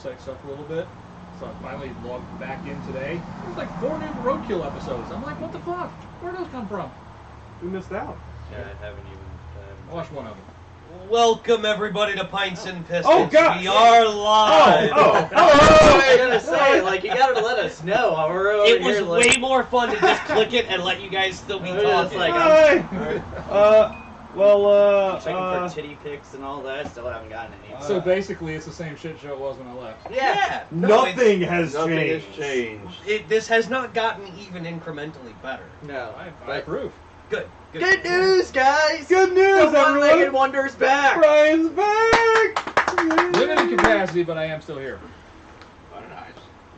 stuff a little bit. So I finally logged back in today. There's like 4 new Roadkill episodes. I'm like, what the fuck? Where'd those come from? We missed out. Yeah, I haven't even. I watched one of them. Welcome everybody to Pints and Pistons. Oh, God. We are live. Oh. I was gonna say, like, you gotta let us know. We're over It was here, like, way more fun to just click it and let you guys still be We're just talking. like, Hi. checking for titty pics and all that. Still haven't gotten any. So basically, it's the same shit show it was when I left. yeah. No, Nothing has Nothing changed. has changed. this has not gotten even incrementally better. No. I approve. Good. Good news, guys! Good news, The one-legged everyone! wonder's back! Brian's back! Limited capacity, but I am still here. Very nice.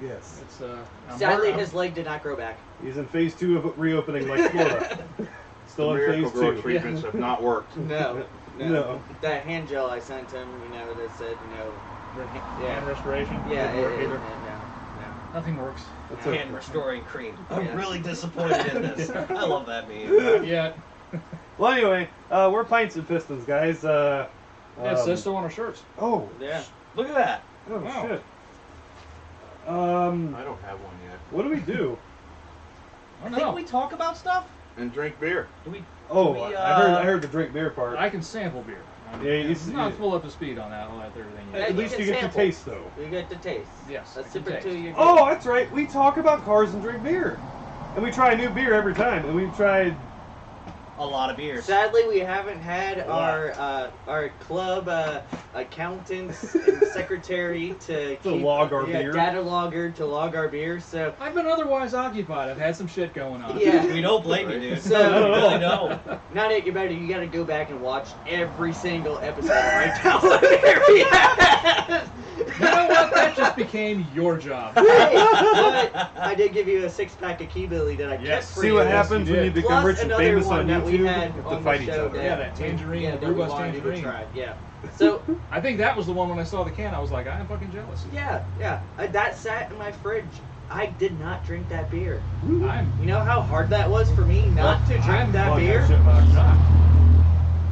Yes. It's I'm Sadly, hurt- his leg did not grow back. He's in phase 2 of reopening like Florida. Still The in miracle phase grow 2. treatments have not worked. No. No. That hand gel I sent him, that said, the yeah. hand restoration. Yeah, Didn't work either. no. Nothing works. That's Hand okay. restoring cream. I'm Yeah. really disappointed in this. I love that meme. Not yet. Well, anyway, we're Pints and Pistons, guys. Yeah, it says so on our shirts. Oh. Yeah. Look at that. Oh, Wow. shit. I don't have one yet. What do we do? I I don't think know. we talk about stuff. And drink beer. Do we? Oh, We, I heard the drink beer part. I can sample beer. Yeah, you I'm not full up to speed on that everything Yeah, yet. At least can you get sample. to taste, though. You get to taste. Yes, A I can sip or taste. two, you're good. Oh, that's right. We talk about cars and drink beer. And we try new beer every time. And we've tried... A lot of beers. Sadly, we haven't had A lot. our club accountants and secretary to log our beer. data logger to log our beer. So I've been otherwise occupied. I've had some shit going on. Yeah. We don't blame you, dude. So- We really don't. now that you're better, you got to go back and watch every single episode right now. What beer we had. You know what? That just became your job. Hey, but I did give you a 6-pack of Key Billy that I Yes. kept for See you. what Yes, happens you when you did. become Plus rich and another famous one on that we YouTube. had You have to on fight the each show other. Yeah, that tangerine, that the we Brewbus wanted you to tangerine. try. Yeah. So I think that was the one when I saw the can. I was like, I am fucking jealous. yeah. That sat in my fridge. I did not drink that beer. I'm. You know how hard that was for me not to drink I'm that fucking beer? shit box.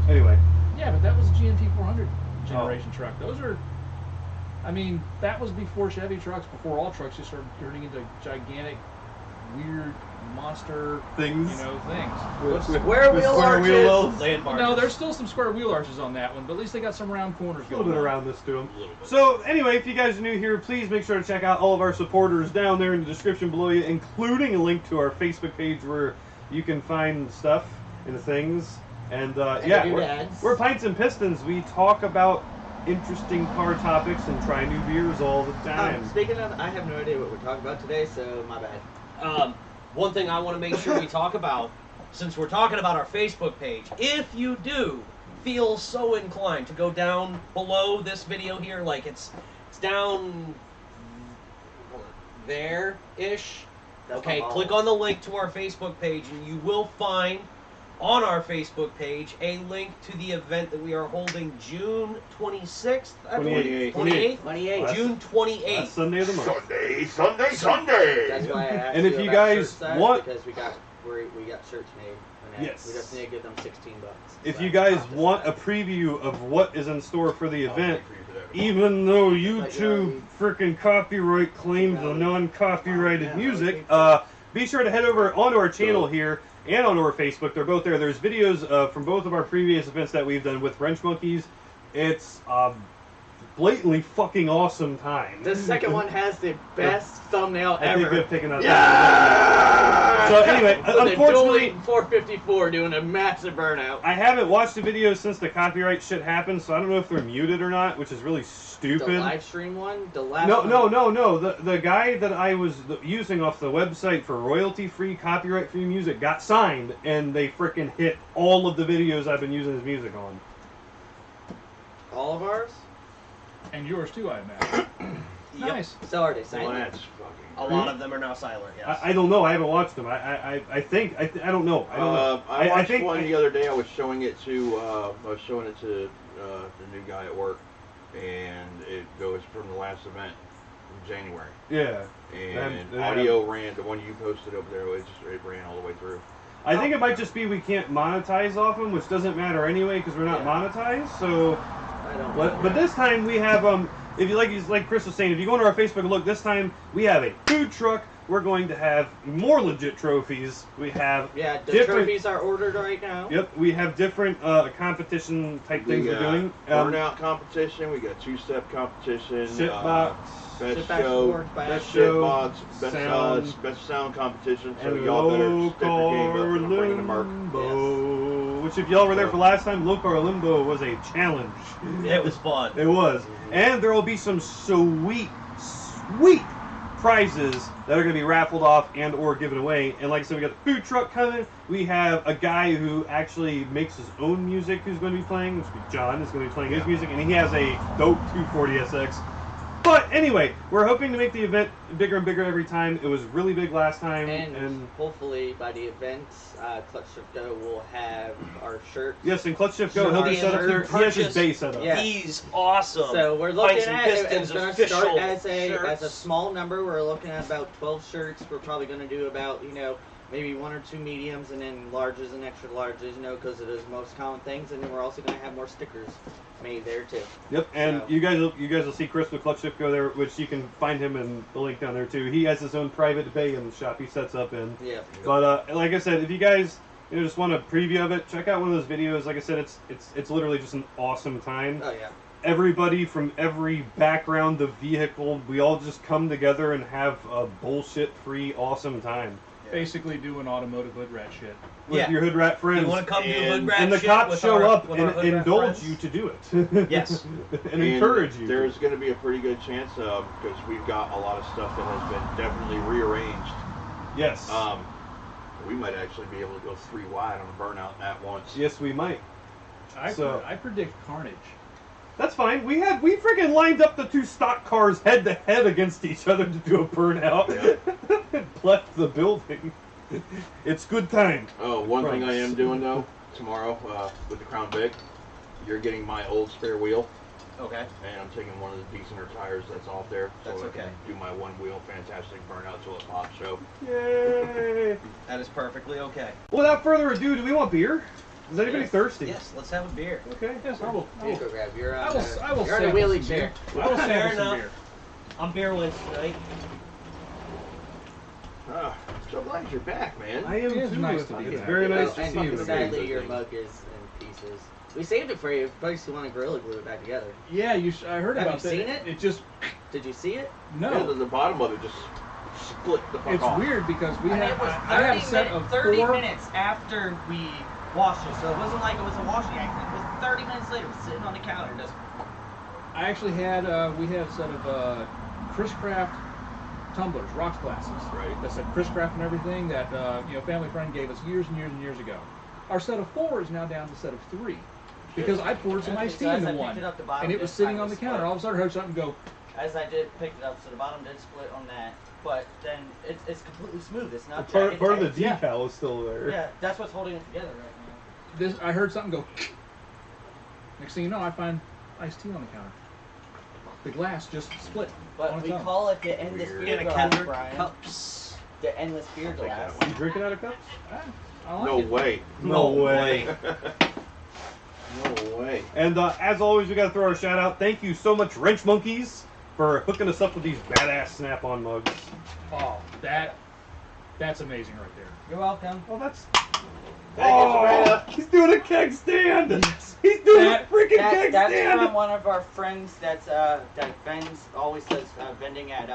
Anyway. Yeah, but that was a GMT 400 generation truck. Those are. I mean, that was before Chevy trucks, before all trucks just started turning into gigantic, weird, monster, Things. things. Square wheel arches. wells. Land No, barges. there's still some square wheel arches on that one, but at least they got some round corners A little going bit on. around this to them. A little bit. So, anyway, if you guys are new here, please make sure to check out all of our supporters down there in the description below you, including a link to our Facebook page where you can find stuff and things. And, yeah, doodads. we're Pints and Pistons. We talk about interesting car topics and try new beers all the time. Speaking of, I have no idea what we're talking about today, so my bad. One thing I want to make sure we talk about, since we're talking about our Facebook page, if you do feel so inclined to go down below this video here, like it's down there-ish. That's Okay, my ball. click on the link to our Facebook page, and you will find on our Facebook page a link to the event that we are holding June 26th, I believe. 28th. 28. Last- June Last 28th. Sunday of the month. Sunday. That's why I asked And you if you about guys shirt size, want- because we got shirts made. And Yes. We just need to give them $16. If So you guys I'll just want a say. preview of what is in store for the I'll event, wait for you for that. even though Like, YouTube frickin' copyright claims the non-copyrighted Yeah, music, okay. be sure to head over onto our channel here and onto our Facebook. They're both there. There's videos from both of our previous events that we've done with Wrench Monkeys. It's blatantly fucking awesome time. The second one has the best thumbnail I think ever. they've taken that. Yeah! So anyway, With a unfortunately, dueling 454 doing a massive burnout. I haven't watched the videos since the copyright shit happened, so I don't know if they're muted or not, which is really The stupid. live stream one, the last No, one. no. The guy that I was using off the website for royalty-free, copyright-free music got signed, and they frickin' hit all of the videos I've been using his music on. All of ours? And yours too, I imagine. Yep. Nice. So are they Well, silent? that's fucking A great. lot of them are now silent, yes. I don't know. I haven't watched them. I think I don't know. I don't know. I watched think one the other day. I was showing it to the new guy at work, and it goes from the last event in January. Yeah. And And, audio ran, the one you posted over there, it ran all the way through. I think it might just be we can't monetize off them, which doesn't matter anyway because we're not Yeah. monetized. So I don't. But this time we have if you like Chris was saying, if you go into our Facebook and look, this time we have a food truck. We're going to have more legit trophies. We have Yeah, the different trophies are ordered right now. Yep, we have different competition type things we're doing. Burnout competition. We got two-step competition. Shitbox, Best Shitbox show, Sports, best show, best best sound competition. So and y'all better low step your game up and I'm bringing the mark. limbo. Which, if y'all were there for last time, low car limbo was a challenge. It was fun. It was, and there will be some sweet prizes that are going to be raffled off and or given away. And like I said, we got the food truck coming. We have a guy who actually makes his own music who's going to be playing, which will be John, is going to be playing his music, and he has a dope 240SX. But anyway, we're hoping to make the event bigger and bigger every time. It was really big last time, And hopefully by the event, Clutch Shift Go will have our shirts. yes, and Clutch Shift Go, So he'll be our set up there. He has his base set up. Yeah. These awesome. So we're looking Pints and at it's Pistons going to official start as a shirts. small number. We're looking at about 12 shirts. We're probably going to do about maybe 1 or 2 mediums and then larges and extra larges, because it is most common things. And then we're also going to have more stickers made there too. Yep, and So- you guys will see Chris with Clutch Shift Go there, which you can find him in the link down there too. He has his own private bay in the shop he sets up in. Yeah. But like I said, if you guys just want a preview of it, check out one of those videos. Like I said, it's literally just an awesome time. Oh yeah. Everybody from every background of vehicle, we all just come together and have a bullshit-free, awesome time Basically doing automotive hood rat shit. with Yeah. your hood rat friends. You want to come do hood rat and the shit cops with show our- up with our and hood rat indulge friends? you to do it. Yes. and encourage you. There's going to be a pretty good chance because we've got a lot of stuff that has been definitely rearranged. Yes. We might actually be able to go 3 wide on a burnout at once. Yes, we might. I predict carnage. That's fine. We freaking lined up the 2 stock cars head to head against each other to do a burnout. And left the building. It's good time. Oh, one thing I Promise. am doing though tomorrow with the Crown Vic, you're getting my old spare wheel, Okay. and I'm taking one of the decenter tires that's off there, so That's I okay. can do my one wheel fantastic burnout till it pops. So Yay! That is perfectly okay. Without further ado, do we want beer? Is anybody Yes. thirsty? Yes, let's have a beer. Okay. Yes, I will. You go grab. You're on I will. the, I will you're on a sample wheelie some chair. beer. I will Fair sample some enough. beer. I'm beer wins tonight. so glad you're back, man. I am It is too. nice to be It's back. very nice Oh, to and see you. sadly, again. your mug is in pieces. We saved it for you. Folks who want to Gorilla Glue it back together. Yeah, I heard Have about you that. seen it? It just Did you see it? Yeah, no. the bottom of it just split the fuck It's off. weird because we And have. it was I have a set of 30 4. minutes after we washed it, so it wasn't like it was a washing accident. It was 30 minutes later, sitting on the counter, just I actually had. We had a set of Chris Craft tumblers, rocks glasses. Right. That said Chris Craft and everything that family friend gave us years and years and years ago. Our set of 4 is now down to a set of 3 because I poured some Okay, iced so tea as into I picked one, it up, the bottom and it was did sitting kind on the of counter. split. All of a sudden, I heard something go. as I did pick it up, so the bottom did split on that, but then it's completely smooth. It's not Part jagged of the edges. Yeah. decal is still there. Yeah, that's what's holding it together right This I heard something go. Next thing you know, I find iced tea on the counter. The glass just split. on But its we own. call it the endless Weird. beer In a glass, Kendrick Brian. cups. The endless beer I'll take glass. that You drinking out of cups? I like No it. way. No way. No way. And as always, we got to throw our shout out. Thank you so much, Wrench Monkeys, for hooking us up with these badass Snap-on mugs. Oh, that's amazing right there. You're welcome. Oh, that's. Oh, He's doing a keg stand. He's doing a freaking keg That's stand. from one of our friends that vends, always does vending at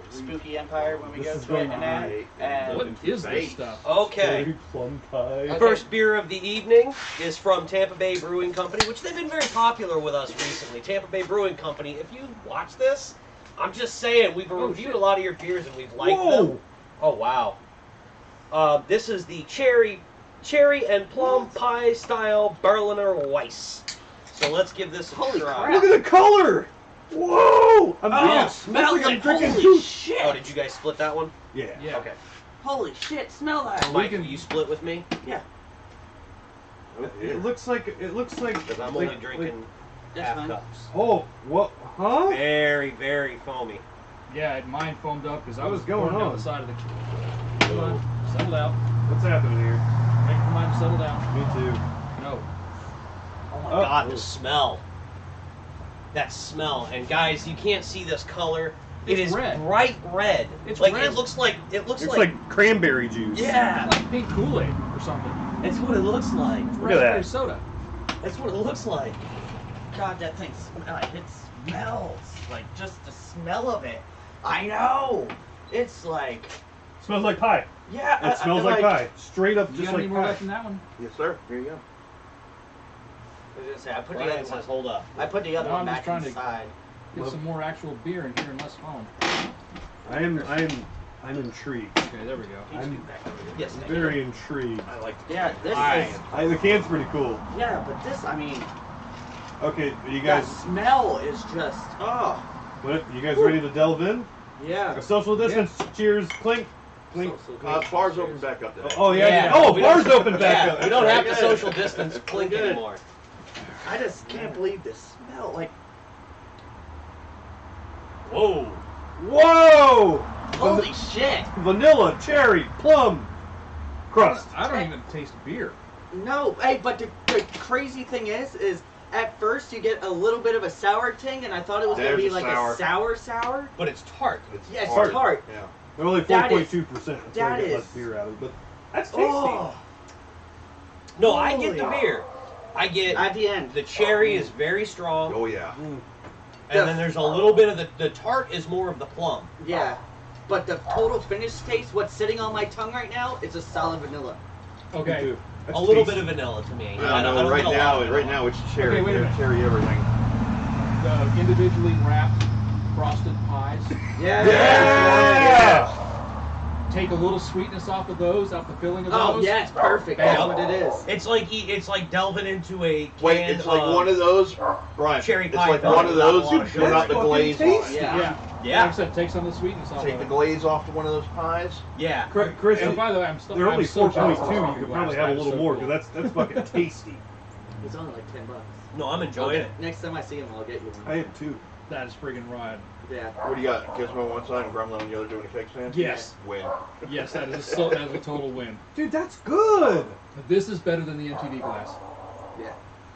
Spooky Empire when we This go is to it going and that. great. And What is this stuff? Okay. Very plum pie. Okay. First beer of the evening is from Tampa Bay Brewing Company, which they've been very popular with us recently. Tampa Bay Brewing Company. If you watch this, I'm just saying we've reviewed shit. a lot of your beers and we've liked Whoa. them. Oh wow. This is the cherry and plum pie style Berliner Weiss. So let's give this a Holy try. crap. Look at the color. Whoa! I'm Oh, drinking. smell looks like it. I'm drinking Holy soup. shit! Oh, did you guys split that one? Yeah. Yeah. Okay. Holy shit! Smell that. Mike, can- will you split with me? Oh, It looks like. Because I'm only drinking That's half fine. cups. Oh, what? Huh? Very, very foamy. Yeah, mine foamed up because I What was is going pouring down on? the side of the. Come on, settle down. What's happening here? Wait for mine to settle down. Me too. No. Oh my Oh. God, the smell. That smell. And guys, you can't see this color. It It's is red. bright red. It's like red. it looks like It's like cranberry juice. yeah. Like pink Kool-Aid or something. That's what it looks like. Look at that. Raspberry soda. That's what it looks like. God, that thing smells like just the smell of it. I know. It's like, Smells like pie. yeah. It smells like pie. Straight up, You just got any like more pie. left in that one? Yes, sir. Here you go. I was gonna say, I put the Brian other one. says, hold up. I put the other No, one I'm just back trying to- inside. Get Well- some more actual beer in here and less foam. I'm intrigued. Okay, there we go. I'm Yes. very intrigued. I like Yeah, this Alright. is. The can's pretty cool. Yeah, but this, I mean, Okay, you that guys, smell is just. Oh, what? You guys ready to delve in? yeah. A social distance. Cheers. Clink. Clink. Bars open back up there. Oh yeah. Yeah. Oh, We bars don't- open back yeah, up. we don't have to Good. social distance clink Good. anymore. I just can't believe this smell. Like, Whoa. Whoa! holy shit. Vanilla, cherry, plum, crust. I don't even taste beer. No, hey, but the crazy thing is at first you get a little bit of a sour ting, and I thought it was gonna There's be a like sour. a sour. But it's tart. Yeah, it's hard. tart. Yeah. They're only That is- 4.2%. So that I get is- less beer out of it, but that's tasty. Oh, No, I get the Holy- beer. I get at the end. the cherry is very strong, Oh yeah. and then there's a little bit of the tart is more of the plum. Yeah, but the total finish taste, what's sitting on my tongue right now, it's a solid vanilla. Me Okay. too. That's A little tasty. bit of vanilla to me. I don't know. Right get a lot now, of right vanilla. now it's cherry. Okay, wait a minute. Cherry everything. The individually wrapped frosted pies. Yeah! Take a little sweetness off of those, out the filling of Oh those. yeah, it's perfect. Bam. That's what it is. It's like delving into a can Wait, it's like one of those, Brian. cherry It's pie like filling one of without a those. lot You of put out the sugar. glaze That's on fucking it. Yeah. Yeah. Yeah. Like I said, take some of the sweetness off Take of the it. glaze off to one of those pies. Yeah. Chris, And by the way, I'm still. they're I'm only so jealous 4.2. of You could the probably glass. have a That is little so more cool. because that's fucking tasty. It's only like $10. No, I'm enjoying it. Next time I see him, I'll get you one. I had two. That is friggin' rad. Yeah. What do you got? Gizmo on one side and Gremlin on the other doing a cake stand? Yes. Win. Yes, that is a total win. Dude, that's good. This is better than the MTV glass. Yeah.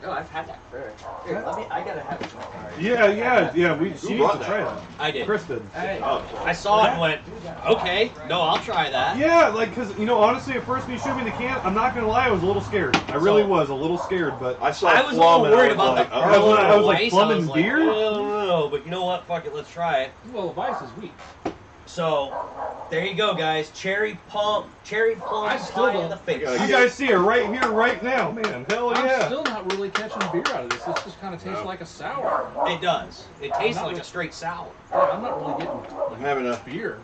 Oh, I've had that for. Here, I gotta have it. Yeah. She Who needs to brought try that? that. I did. Chris did. Hey. Oh, I saw it and went, okay, no, I'll try that. Yeah, like, cause honestly, at first when you showed me the can, I'm not gonna lie, I was a little scared. I really was a little scared, but I saw I was a plum little and worried I was about like, the oh. I was like, ice. plum I and was like, beer? no, but you know what? Fuck it, let's try it. Well, the vice is weak. So, there you go, guys. Cherry plum I still pie in don't- the face. I you guys see her right here, right now, man. Hell I'm yeah. still not really catching beer out of this. This just kind of tastes No. like a sour. It does. It tastes Not like a really- straight sour. Yeah, I'm not really getting I'm having a beer.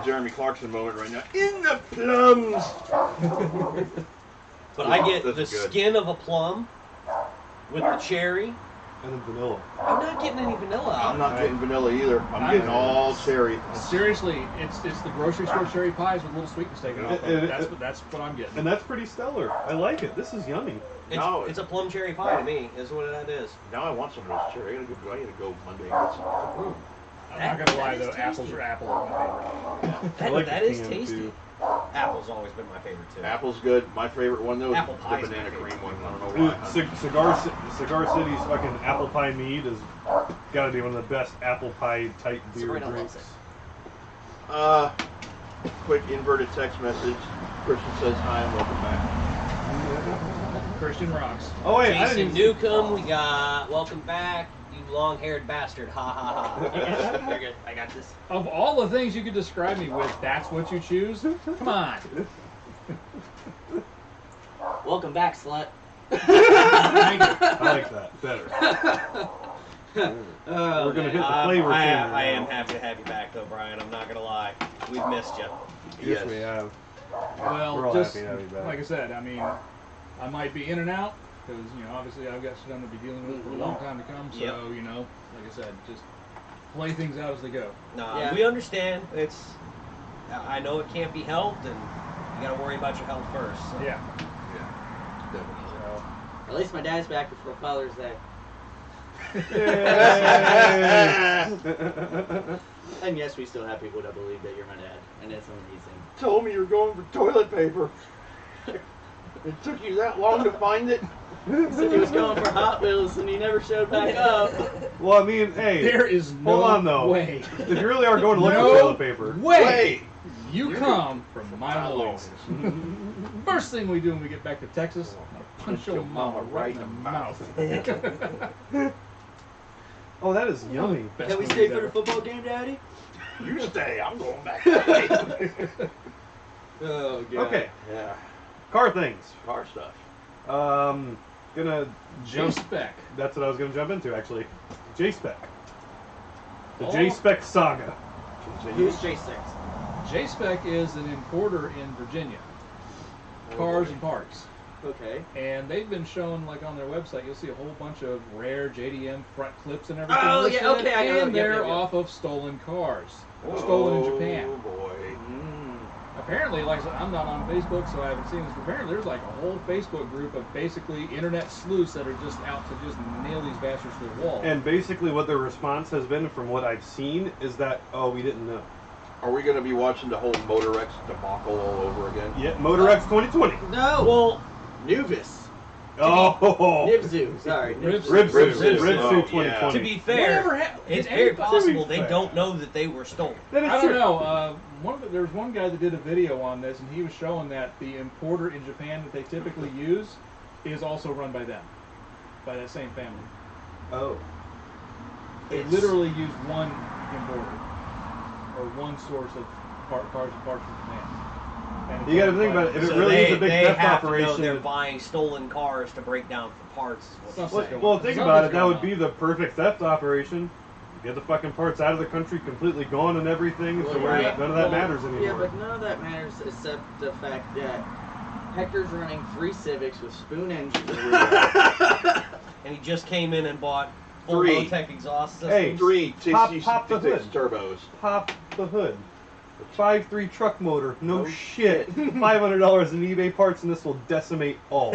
Jeremy Clarkson moment right now. In the plums. But I get That's the good. skin of a plum with the cherry. And then vanilla. I'm not getting any vanilla out I'm of not getting vanilla either. I'm I'm- getting all cherry. Seriously, it's the grocery store cherry pies with a little sweetness taken off. Of it. That's what I'm getting. And that's pretty stellar. I like it. This is yummy. it. No. It's a plum cherry pie to me, is what that is. Now I want some of those cherry. I gotta go Monday and get some. I'm not gonna lie that though, is apples tasty. are apples are my favorite. I like that the is can, tasty. too. Apple's always been my favorite too. Apple's good. My favorite one though is Apple the pie's banana my cream favorite. one. I don't know Dude, why. Cigar City's fucking apple pie mead is gotta be one of the best apple pie type beer Sabrina drinks. loves Quick inverted text message. Christian says hi and welcome back. Christian rocks. Oh wait, I Jason didn't even Newcomb, we got welcome back, you long-haired bastard. Ha ha ha. You're good. I got this. Of all the things you could describe me with, that's what you choose? Come on. Welcome back, slut. Thank you. I like that better. Oh, We're gonna man. hit the flavor camera. I am now. happy to have you back though, Brian. I'm not gonna lie. We've missed you. Yes, Yes. we have. Well, We're all just happy to have you back. like I said, I mean, I might be in and out because obviously I've got shit I'm gonna be dealing with for a long time to come. So Yep. like I said, just play things out as they go. No, Yeah. we understand. I know it can't be helped, and you gotta worry about your health first. So. Yeah. Definitely. So, At least my dad's back before Father's Day. And yes, we still have people that believe that you're my dad, and it's amazing. Told me you were going for toilet paper. It took you that long to find it? He said he was going for Hot Wheels and he never showed back up. Well, I mean, hey, There is no hold on though. way. If you really are going to look No for toilet paper, way. You You come from my my loins. First thing we do when we get back to Texas, punch your mama right in the mouth. oh, that is yummy. Best Can we movies stay for ever. the football game, Daddy? You stay. I'm going back. Oh, God. Okay, Yeah. car things. Car stuff. Gonna jump. J-Spec. That's what I was gonna jump into actually. J-Spec. The Oh. J-Spec saga. Who's J6? J-Spec is an importer in Virginia. Cars and parts. Okay. And they've been shown, like on their website, you'll see a whole bunch of rare JDM front clips and everything. Oh, listed, yeah, okay, I know. And Yep, they're yep, yep. off of stolen cars. Stolen in Japan. Oh boy. Apparently, like I said, I'm not on Facebook, so I haven't seen this, but apparently there's like a whole Facebook group of basically internet sleuths that are just out to just nail these bastards to the wall. And basically, what their response has been, from what I've seen, is that we didn't know. Are we going to be watching the whole Motorex debacle all over again? Yeah, Motorex 2020. No. Well, Nuvis. Oh, Nibzu. Sorry. Ribs- Ribsu Ribsu. Oh, 2020. yeah. to be fair, Whatever it's did very anybody- possible they fair. don't know that they were stolen. That is I don't true. know. There's one guy that did a video on this, and he was showing that the importer in Japan that they typically use is also run by them, by that same family. Oh. They literally use one importer or one source of cars and parts from Japan. And You got to think about it. If it really is a big theft have to know operation, they're buying stolen cars to break down for parts. Is what Something they're like saying. well, think Something's about it. That going would on. be the perfect theft operation. Get the fucking parts out of the country, completely gone and everything, so where Right. none of that Well, matters anymore. Yeah, but none of that matters except the fact that Hector's running 3 Civics with spoon engines. And he just came in and bought full 3. Motec exhaust systems. Hey, 3 Pop the hood. turbos. Pop the hood. 5.3 truck motor. No No shit. $500 in eBay parts, and this will decimate all.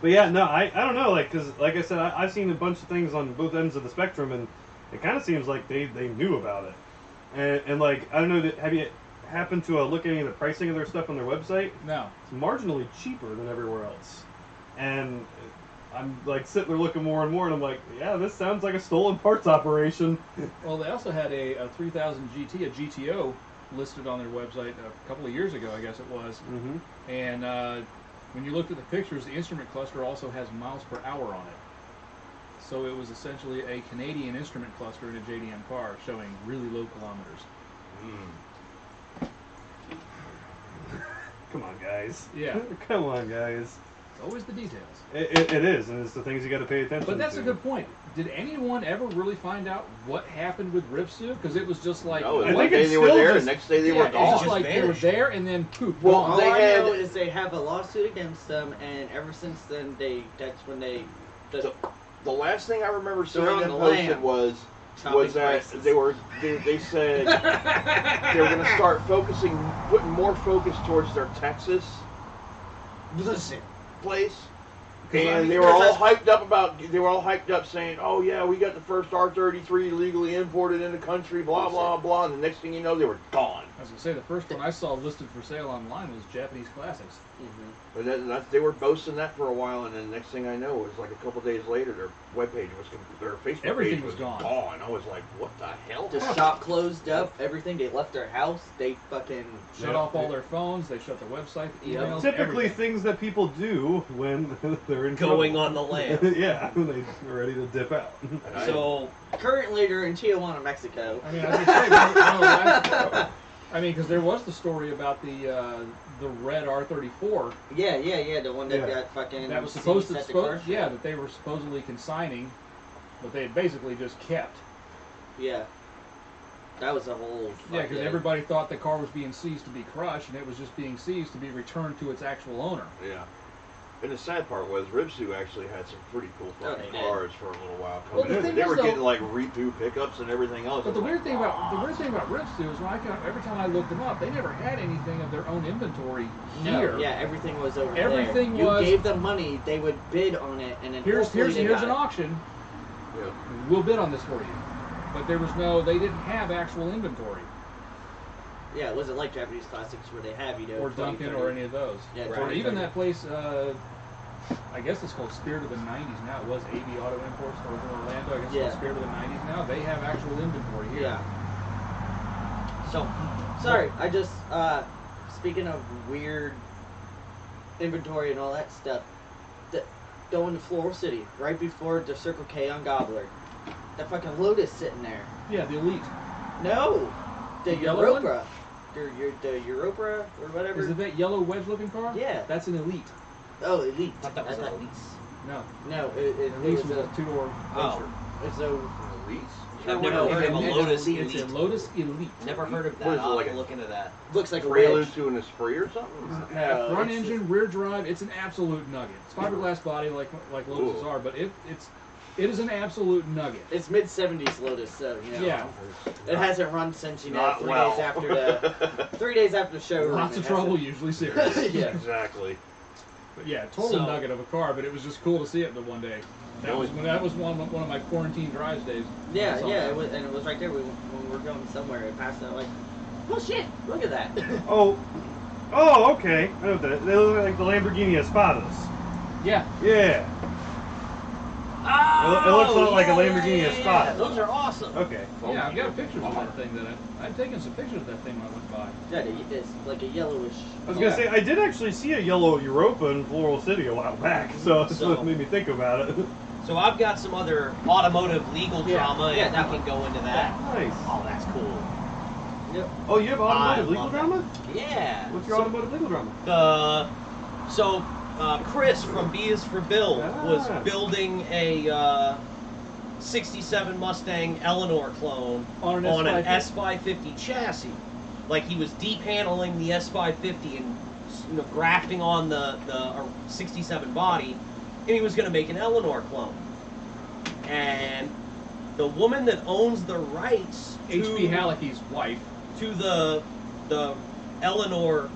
But yeah, no, I don't know, because like I said, I've seen a bunch of things on both ends of the spectrum, and it kind of seems like they knew about it. And like, I don't know, have you happened to look at any of the pricing of their stuff on their website? No. It's marginally cheaper than everywhere else. And I'm like sitting there looking more and more, and I'm like, yeah, this sounds like a stolen parts operation. Well, they also had a 3000 GT, a GTO, listed on their website a couple of years ago, I guess it was. Mm-hmm. And when you looked at the pictures, the instrument cluster also has miles per hour on it. So it was essentially a Canadian instrument cluster in a JDM car showing really low kilometers. Come on, guys. Yeah. Come on, guys. It's always the details. It is, and it's the things you got to pay attention to. But that's a good point. Did anyone ever really find out what happened with Ripsu? Because it was just like, No, I one think day it's they were still there, just- the next day they yeah, were it was just gone. like they were vanished. there and then poof, Well, gone. All they I had- know is they have a lawsuit against them, and ever since then, that's when they just The last thing I remember seeing They're on them the posted lam. was chopping that prices. they said they were going to start putting more focus towards their Texas Listen. place. 'Cause, I And mean, they were all because hyped up saying, oh yeah, we got the first R33 legally imported in the country, blah, blah, blah. And the next thing you know, they were gone. I was going to say, the first one I saw listed for sale online was Japanese Classics. But they were boasting that for a while, and then the next thing I know, it was like a couple days later, their webpage their Facebook Everything page was gone. I was like, what the hell? The shop closed up, everything. They left their house. They fucking Shut Yep. off all their phones, they shut the website, the Yep. emails, Typically, everything. things that people do when they're in Going trouble. on the lam. Yeah, when they're ready to dip out. And I- So currently they're in Tijuana, Mexico. I mean, I was going to say, because there was the story about the red R34 Yeah, the one that Yeah. got fucking. that was supposed to, set the car yeah, shut. that they were supposedly consigning, but they had basically just kept. Yeah. That was a whole. Yeah, because everybody thought the car was being seized to be crushed, and it was just being seized to be returned to its actual owner. Yeah. And the sad part was Ribsu actually had some pretty cool Oh, fucking they did. cars for a little while. Well, coming the in. thing They is, were though- getting like Repu pickups and everything else. But the I'm weird like, thing about "Ah." Ripsu is every time I looked them up, they never had anything of their own inventory here. No, yeah, everything was over Everything there. was- You gave them money, they would bid on it, and then Here's hopefully they an got it. auction. Yeah. We'll bid on this for you. But they didn't have actual inventory. Yeah, it wasn't like Japanese classics where they have, you know, or 20, Duncan 30. or any of those. Yeah, Right. Or 20, even 30. that place, I guess it's called Spirit of the 90s now. It was AB Auto Imports over in Orlando. I guess it's Yeah. called Spirit of the 90s now. They have actual inventory here. Yeah. So, sorry, I just, speaking of weird inventory and all that stuff, going to Floral City, right before the Circle K on Gobbler, that fucking Lotus sitting there. Yeah, the Elite. No! The The yellow one? Europa. The Europa or whatever. Is it that yellow wedge-looking car? Yeah. That's an Elite. Oh, Elite. I thought that was I an thought- Elite. No. No, it Elite was was a, a two-door Oh. roadster. it's a, Elites? I've never heard of a It's Lotus It's a Elite. Lotus Elite. Never heard of What that. is it, I'll like have to a- look into that. looks like a Prelude wedge. to an Esprit or something? No, Front it's engine, rear drive. It's an absolute nugget. It's fiberglass body like Lotuses Ooh. are, but it is an absolute nugget. It's mid-70s Lotus, so, you know. Yeah. It hasn't run since, you know, Not 3 well. days after the 3 days after the showroom. Lots of It trouble, hasn't- usually serious. Yeah. Exactly. But yeah, total So- nugget of a car, but it was just cool to see it the one day. That was one of my quarantine drives days. Yeah, I saw yeah, that. it was, and it was right there when we were going somewhere. It passed out like, oh shit, look at that. Oh, okay. I know that. They look like the Lamborghini Espadas. Yeah. Yeah. Oh, It looks a lot like a yeah, Lamborghini yeah, Espada. Those are awesome. Okay. Yeah, I've got pictures of that thing I've taken some pictures of that thing when I went by. Yeah, it's like a yellowish. I was gonna say I did actually see a yellow Europa in Floral City a while back, so that's what made me think about it. So I've got some other automotive legal Yeah, drama, yeah, and that we can go into that. Nice. Oh, that's cool. Yep. Oh, you have automotive I legal love drama? Yeah. What's your automotive legal drama? Chris from B is for Bill was Ah. building a 67 Mustang Eleanor clone On on an an S550 chassis. Like he was depaneling the S550 and grafting on the 67 body, and he was going to make an Eleanor clone. And the woman that owns the rights H.B. Hallecky's wife. to the Eleanor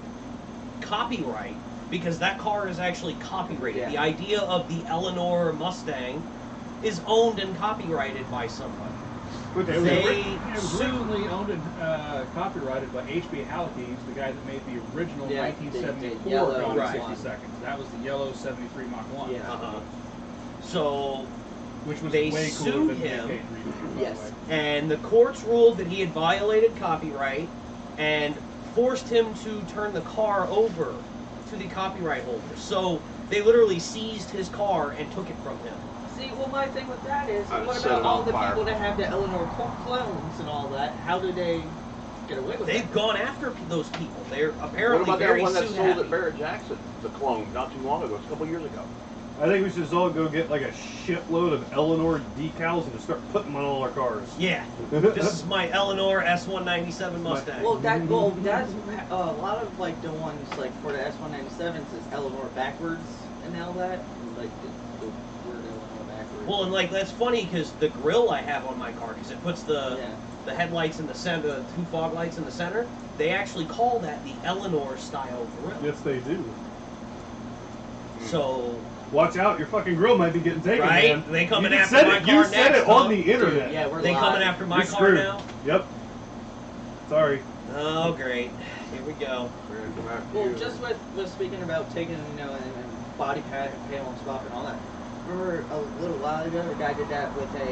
copyright, because that car is actually copyrighted. Yeah. The idea of the Eleanor Mustang is owned and copyrighted by somebody. Which It is was, They it was sued- originally owned and copyrighted by H.B. Halecki, who's the guy that made the original Yeah, 1974 the yellow Gone in right. 60 Seconds. That was the yellow 73 Mach 1. Yeah. Uh-huh. So, Which was They way cooler sued than the him. Decade Reboot, by Yes. the way. and the courts ruled that he had violated copyright and forced him to turn the car over to the copyright holder. So they literally seized his car and took it from him. See, well, my thing with that is, I'd what set about it all on the fire. people that have the Eleanor clones and all that? How do they get away with They've it? gone after those people. They're What apparently about that very one that suit sold happy. at Barrett Jackson, the clone, not too long ago, a couple years ago? I think we should just all go get like a shitload of Eleanor decals and just start putting them on all our cars. Yeah, this is my Eleanor S197 Mustang. Well, that's a lot of like the ones like for the S197s is Eleanor backwards and all that, like the word Eleanor backwards. Well, and like that's funny because the grill I have on my car, because it puts the yeah. headlights in the center, the two fog lights in the center. They actually call that the Eleanor style grill. Yes, they do. So Watch out, your fucking grill might be getting taken, right, man. they coming You just after said my it. car You said next, it on huh? the internet. Yeah, we're They live. coming after my You're car screwed. now. Yep. Sorry. Oh great, here we go. We're gonna come after Well, you. just with speaking about taking, and body panel and swap and all that. Remember a little while ago, the guy did that with a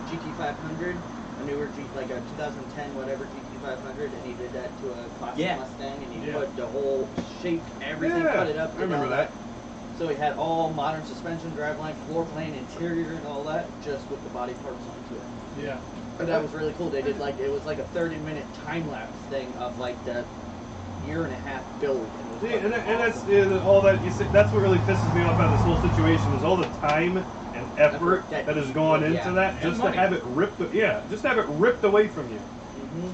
GT500, a newer like a 2010 whatever GT500, and he did that to a classic Yeah. Mustang, and he Yeah. put the whole shape, everything, Yeah, cut it up. I did remember all that. So he had all modern suspension, driveline, floor plan, interior, and all that, just with the body parts onto it. Yeah. But that was really cool. They did like it was like a 30-minute time lapse thing of like the year-and-a-half build. And it was See, fucking and that's awesome. all that you say. That's what really pisses me off about this whole situation is all the time and effort That- that has gone yeah. into that And just to money. have it ripped. Just have it ripped away from you.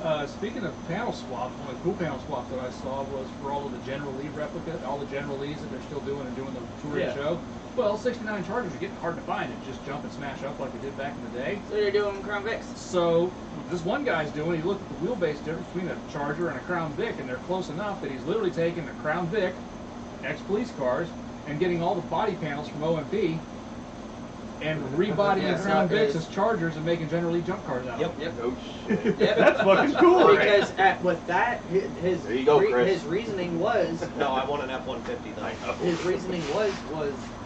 Mhm. Speaking of panel swaps, one of the cool panel swaps that I saw was for all of the General Lee replica, all the General Lees that they're still doing and doing the touring Yeah. show. Well, 69 Chargers are getting hard to find and just jump and smash up like they did back in the day. So they're doing Crown Vics. So this one guy's doing, he looked at the wheelbase difference between a Charger and a Crown Vic, and they're close enough that he's literally taking a Crown Vic, ex-police cars, and getting all the body panels from OMP and rebodying Yeah, Crown so Vics it's- as Chargers and making General Lee jump cars out. Yep. of Yep. them. No shit. That's fucking cool. Because with that, his There you go, Chris. his reasoning was No, I want an F-150 though. his reasoning was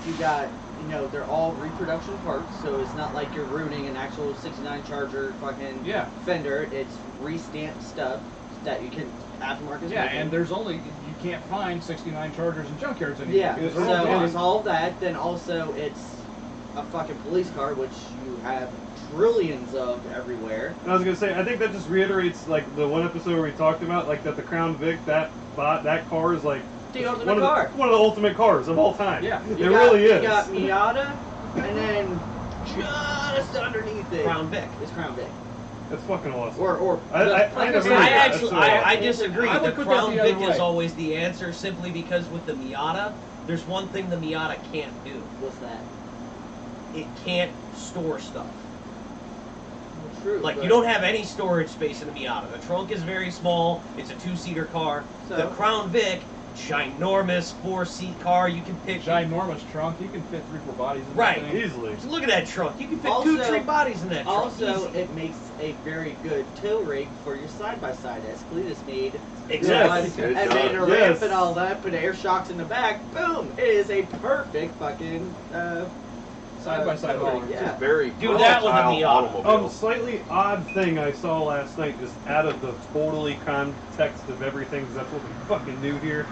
you got, you know, they're all reproduction parts, so it's not like you're ruining an actual 69 Charger fucking Yeah. fender. It's re-stamped stuff that you can aftermarket. Yeah, and there's only, you can't find 69 Chargers in junkyards anymore. yeah. because So they're all gone. it's all that. Then also it's a fucking police car, which you have trillions of everywhere. And I was gonna say, I think that just reiterates like the one episode where we talked about like that the Crown Vic that car is like The ultimate one of car. one of the ultimate cars of all time. Yeah. it really is. You got Miata, and then just underneath it, Crown Vic. is Crown Vic. That's fucking awesome. Or I like never said, heard I that. actually, That's so I disagree. I The would put that Crown the other Vic is way. always the answer, simply because with the Miata, there's one thing the Miata can't do. what's that? It can't store stuff. Well, true. Like, but- you don't have any storage space in the Miata. The trunk is very small. It's a two-seater car. So- The Crown Vic, ginormous four-seat car. You can pick. Ginormous trunk, you can fit 3-4 bodies in Right. that thing. Easily. Look at that trunk. You can fit Also- 2-3 bodies in that trunk. Also, Easy. it makes a very good tow rig for your side-by-side, as Cletus made. Exactly. And It made a does. ramp Yes. and all that, put air shocks in the back. Boom! It is a perfect fucking Side-by-side tow rig, hauler. Yeah. Very Do that with a volatile Miata. automobile. Slightly odd thing I saw last night, just out of the totally context of everything, because that's what we fucking do here.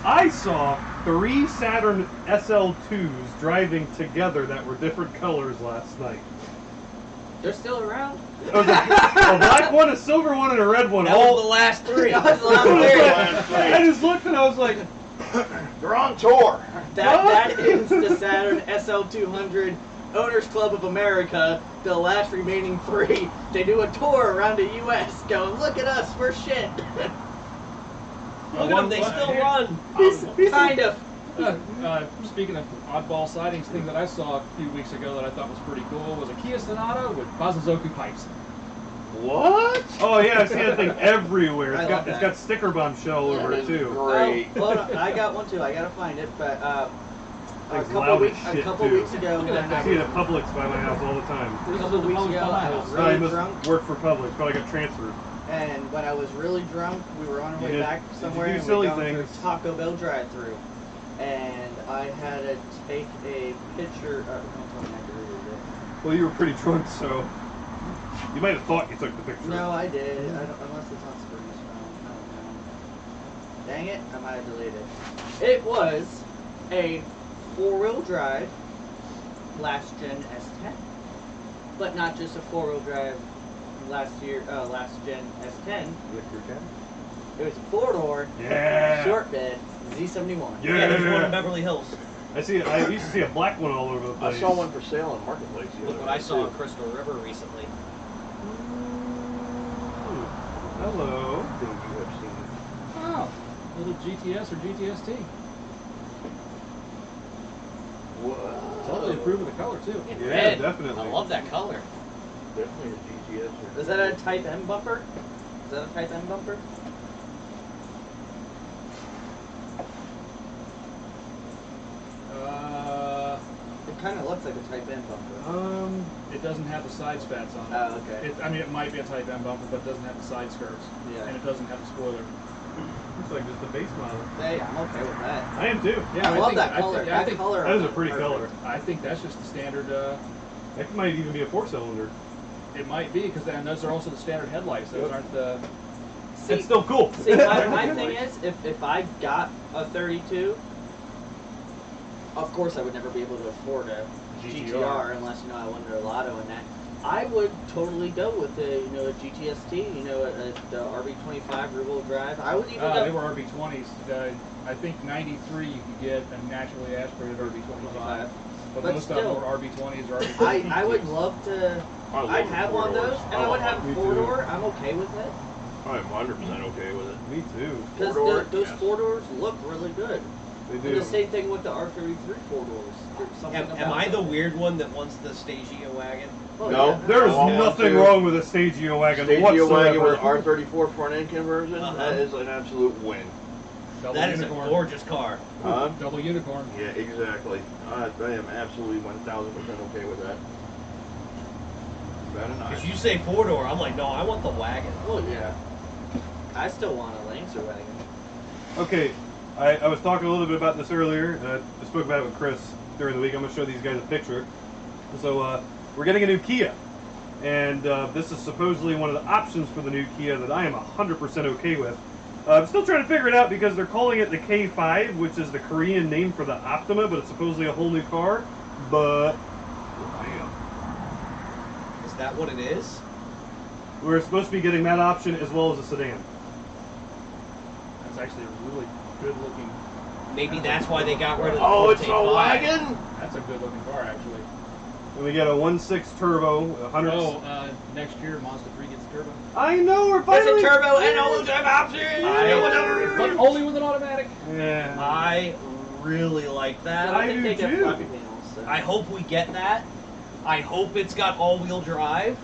I saw 3 Saturn SL2s driving together that were different colors last night. They're still around. There was a black one, a silver one, and a red one. That was the last 3. That was the last three. I just looked and I was like, They're on tour. That is the Saturn SL200 Owners Club of America, the last remaining 3. They do a tour around the U.S. going, look at us, we're shit. Look at them. They still run. Kind of. Speaking of oddball sightings, thing that I saw a few weeks ago that I thought was pretty cool was a Kia Sonata with Bazazoku pipes. What? oh yeah, I've seen that thing everywhere. I It's love got that. sticker bombshell over That it is too. great. Oh, hold on. I got one too. I gotta find it. But a Thing's couple loud as weeks, shit, a couple too. weeks ago, Look at when that I see it at Publix by my house all the time. a couple weeks ago, I was Oh, he really must drunk, work for Publix. Probably got transferred. and when I was really drunk, we were on our You way did- back did you somewhere, do and we silly were going things? through Taco Bell drive-through, and I had to take a picture. Don't tell me I could read it. Well, you were pretty drunk, so you might have thought you took the picture. No, I did. I don't, unless it's on Spurgeon's phone. I don't know. Dang it, I might have deleted it. It was a 4-wheel drive last gen S10. But not just a 4-wheel drive last gen S10. It was a 4-door, Yeah. short bed, Z71. Yeah. Yeah, there's one in Beverly Hills. I used to see a black one all over the place. I saw one for sale in Marketplace. the Look other what I day, saw in too. Crystal River recently. Ooh. Hello. Thing you have seen. Oh, little GTS or GTST. Whoa. Totally approve of the color too. In Yeah, red. definitely. I love that color. Definitely a GTS. Or Is that a Type M bumper? Is that a Type M bumper? It kind of looks like a Type M bumper. It doesn't have the side spats on it. Oh, okay. I mean, it might be a Type M bumper, but it doesn't have the side skirts. Yeah. And it doesn't have the spoiler. Looks like just a base model. Hey, I'm okay with that. I am too. Yeah, I love think- that I color. think- I that think- color. That is on a pretty perfect. color. I think that's just the standard. That might even be a 4-cylinder. It might be because those are also the standard headlights. Those Yep. aren't the. See, It's still cool. see, my thing is, if I got a 32, of course I would never be able to afford a GTR unless I won the lotto in that. I would totally go with a a GTST, the RB25 rear-wheel drive. I would even go. They were RB20s. I think '93 you could get a naturally aspirated RB25, but But most of them still, were RB20s or RB. I would love to. I love I'd the have one of those, 4-doors. and I would have me a too. 4-door. I'm okay with it. I'm 100% okay with it. Me too. Because 4-door, those yes. 4-doors look really good. They And do. the same thing with the R33 4-doors. There's something Am about I the them. weird one that wants the Stagio wagon? Oh, No. yeah. There's Oh, nothing too. wrong with a Stagio wagon Stagio whatsoever. wagon with an R34 front end conversion, Uh-huh. that is an absolute win. Double That is unicorn. a gorgeous car. Huh? Double unicorn. Yeah, exactly. I am absolutely 1000% okay with that. Very nice. If you say 4-door, I'm like, no, I want the wagon. Oh yeah. I still want a Lancer wagon. Okay, I was talking a little bit about this earlier. I spoke about it with Chris during the week. I'm going to show these guys a picture. So we're getting a new Kia. And this is supposedly one of the options for the new Kia that I am 100% okay with. I'm still trying to figure it out because they're calling it the K5, which is the Korean name for the Optima, but it's supposedly a whole new car. But Is that what it is? we're supposed to be getting that option as well as a sedan. That's actually a really good looking. Maybe that's why they got rid of the Oh, it's a 4T5. wagon? That's a good looking car, actually. And we get a 1.6 turbo, 100. Oh, next year Mazda 3 gets turbo. I know we're It's finally. a turbo and all those options. But only with an automatic. Yeah. I really like that. I do they get too. floppy panels, so I hope we get that. I hope it's got all-wheel drive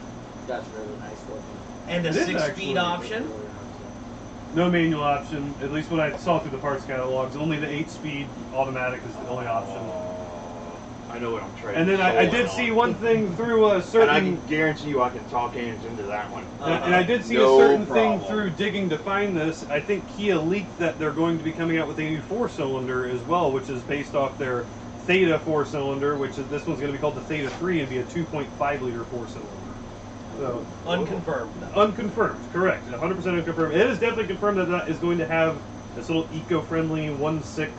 that's really nice looking. and a It is 6-speed actually. option. No manual option, at least when I saw through the parts catalogs. Only the 8-speed automatic is the only option. I know what I'm trading. And then I did see one thing through a And I certain. can guarantee you I can talk hands into that one. And I did see No a certain problem. thing through digging to find this. I think Kia leaked that they're going to be coming out with a new 4-cylinder as well, which is based off their Theta 4-cylinder, which is this one's going to be called the Theta 3 and be a 2.5-liter 4-cylinder. So Unconfirmed, though. unconfirmed, correct, 100% unconfirmed. It is definitely confirmed that that is going to have this little eco-friendly 1.6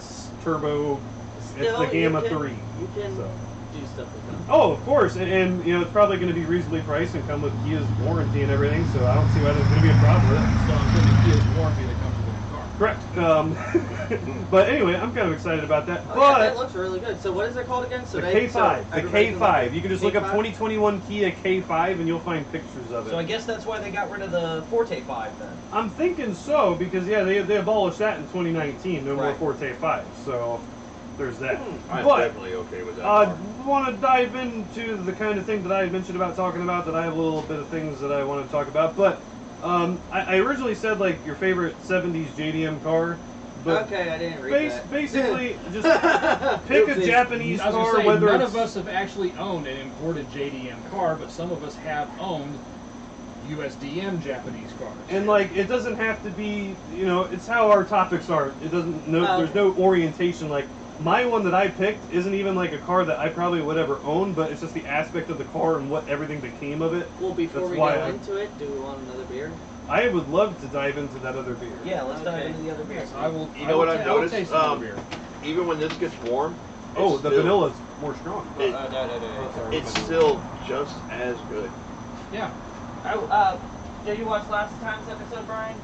turbo. It's Still, the Gamma you can, 3. You can So. do stuff with them. Oh, of course, and you know it's probably going to be reasonably priced and come with Kia's warranty and everything. So I don't see why there's going to be a problem with it. So I'm getting Kia's warranty that comes with the car. Correct. But anyway, I'm kind of excited about that. Oh, yeah, that But looks really good. So what is it called again? So the they- K5, so the everybody can look K5. at You can just look up K5? 2021 Kia K5 and you'll find pictures of it. So I guess that's why they got rid of the Forte 5 then. I'm thinking so because yeah, they abolished that in 2019. No Right. more Forte 5. So there's that. I'm But definitely okay with that. car. want to dive into the kind of thing that I had mentioned about talking about. That I have a little bit of things that I want to talk about. But I originally said like your favorite 70s JDM car. But Okay, I didn't read that. basically, just pick a Oopsies. Japanese I was gonna car, say, whether none it's of us have actually owned an imported JDM car, but some of us have owned USDM Japanese cars. and like it doesn't have to be, you know, it's how our topics are. It doesn't no, Oh, there's no orientation. Like my one that I picked isn't even like a car that I probably would ever own, but it's just the aspect of the car and what everything that came of it. Well, before That's we why go I- into it, do we want another beer? I would love to dive into that other beer. Yeah, let's dive Okay. into the other beers. I will. You I know will what I've ta- I will noticed? taste another beer. Even when this gets warm, Oh, it's the still- vanilla's more strong. It- Oh, sorry. it's still just as good. Yeah. Did you watch last time's episode, Brian?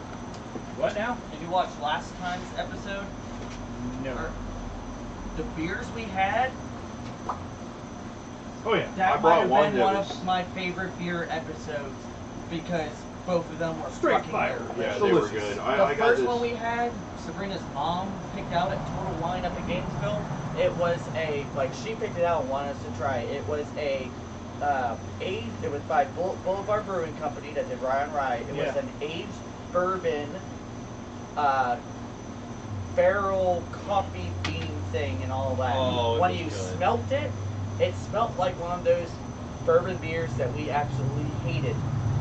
What now? Did you watch last time's episode? No. Or the beers we had? Oh yeah. I That brought might one have been that one was- of my favorite beer episodes because both of them were Straight fucking fire. Yeah, delicious. they were Delicious. good. The I got first this. one we had, Sabrina's mom picked out at Total Wine up in Gainesville. It was she picked it out and wanted us to try it. It was it was by Boulevard Brewing Company that did Rye on Rye. It was Yeah. an aged bourbon, barrel coffee bean thing and all that. Oh, it when was you good. smelt it, it smelt like one of those bourbon beers that we absolutely hated.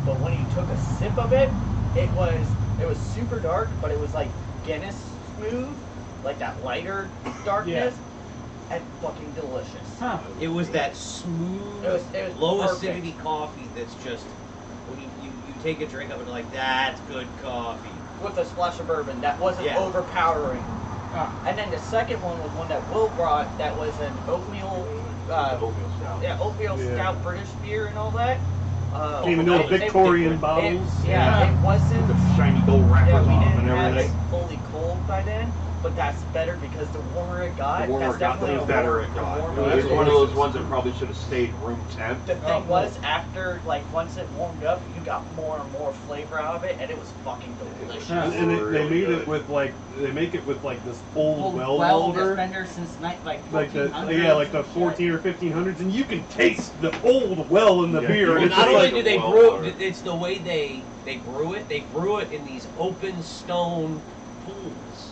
But when you took a sip of it, it was super dark, but it was like Guinness smooth, like that lighter darkness, and fucking delicious. Huh. It was that smooth, It was low perfect. acidity coffee that's just, when you take a drink of it, like, that's good coffee. With a splash of bourbon that wasn't Yeah. overpowering. Ah. And then the second one was one that Will brought that was an oatmeal, Oatmeal stout. oatmeal Yeah. stout British beer and all that. Came in little it- Victorian it- bottles. Yeah, it wasn't. With the shiny gold wrappers Yeah, we on them didn't and have it everything. fully cold by then, but that's better because the warmer it got, The warmer that's it got, definitely the a better warm- it the got. warmer It was it one of is. those ones that probably should have stayed room temp. The thing was, after once it warmed up, you got more and more flavor out of it, and it was fucking delicious. Yeah. And they Really made good. it with they make it with like this old well well water. that's been there since Like the 1400s like the and shit. 14 or 1500s, and you can taste the old well in the Yeah. beer. Well, and it's not just only like, do they well brew water. it, it's the way they brew it. They brew it in these open stone pools.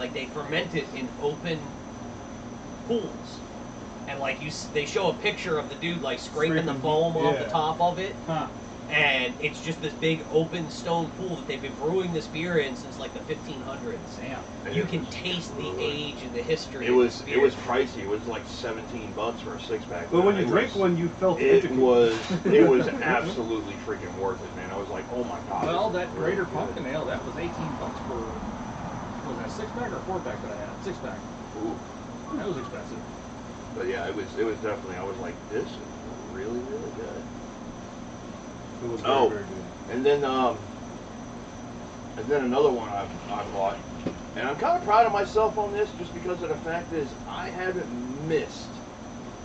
like they ferment it in open pools, and like they show a picture of the dude like scraping the foam off the top of it, and it's just this big open stone pool that they've been brewing this beer in since like the 1500s. Damn. You can taste the age and the history. It was of this beer. pricey. It was like $17 for a 6-pack. But when you drink one, you felt it was absolutely freaking worth it, man. I was like, oh my god. Well, that Greater Pumpkin Ale, that was $18 for, was that a 6-pack or a 4-pack that I had? 6-pack. Ooh. That was expensive. But yeah, it was definitely. I was like, this is really, really good. It was very, very good. And then another one I bought, and I'm kind of proud of myself on this, just because of the fact is I haven't missed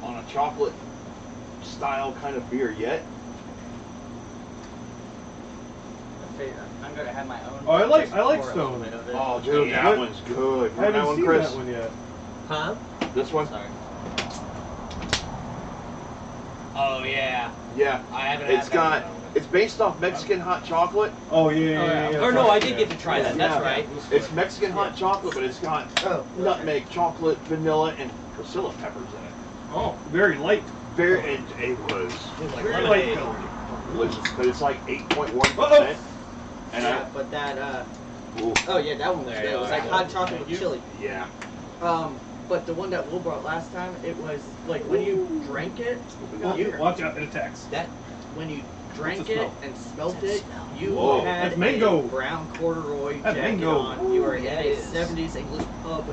on a chocolate style kind of beer yet. I'm gonna have my own. Oh, I like pour a little Stone. bit of it. Oh, dude, Yeah. that one's good. I haven't that one, seen Chris? that one yet. Huh? This one? Sorry. Oh yeah. Yeah. I haven't It's had got. that one. It's based off Mexican hot chocolate. Oh yeah. Or no, I did get to try that. That's Yeah. right. It's Mexican hot chocolate, but it's got nutmeg, chocolate, vanilla, and Priscilla peppers in it. Oh, very light. Very, it was Like Very lemonade. light. delicious, but it's like 8.1%. Uh-oh. And Yeah, but that ooh, oh yeah, that one was There good. you It was go. like hot chocolate with chili. yeah. But the one that Will brought last time, it was like when you drank it, you Watch out, it attacks. That when you drank What's the it smell? and smelt What's it, that smell? you Whoa. had That's mango. a brown corduroy That's jacket mango. on. You were in Yeah, a it is. 70s English pub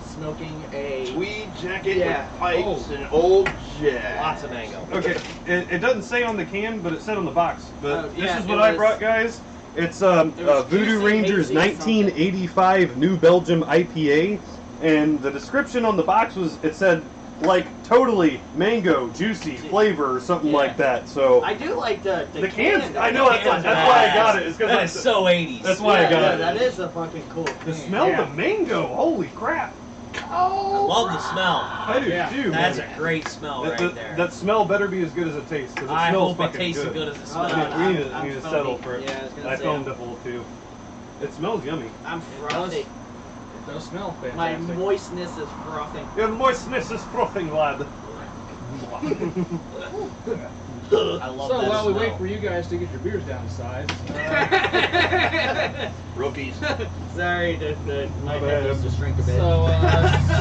smoking a Tweed jacket Yeah. with pipes Oh. and old jazz. lots of mango. Okay, it doesn't say on the can, but it said on the box. But Oh, this yeah, is it what I was- brought, guys. It's was Voodoo juicy, Rangers hazy, 1985 New Belgium IPA, and the description on the box was it said like totally mango, juicy flavor or something Yeah. like that. So I do like the the can. cans, I know that's why I got it. It's That because is so 80s. That's why I got yeah, it. that is a fucking cool. the can. smell Yeah. of the mango. Holy crap! I love the smell. I do Yeah. too. That's man. a great smell That, right that, there. that smell better be as good as it tastes because it I smells hope it fucking tastes good. as good as it Oh, smells. no, we need to, I'm need to foamy. settle for it. Yeah, I was gonna I say, foamed up a little too. It smells yummy. I'm It frothy. It does smell My fantastic. moistness is frothing. Your moistness is frothing, lad. I love So that while we smell. wait for you guys to get your beers down to size, Rookies. Sorry, my bad. head needs to shrink a bit. so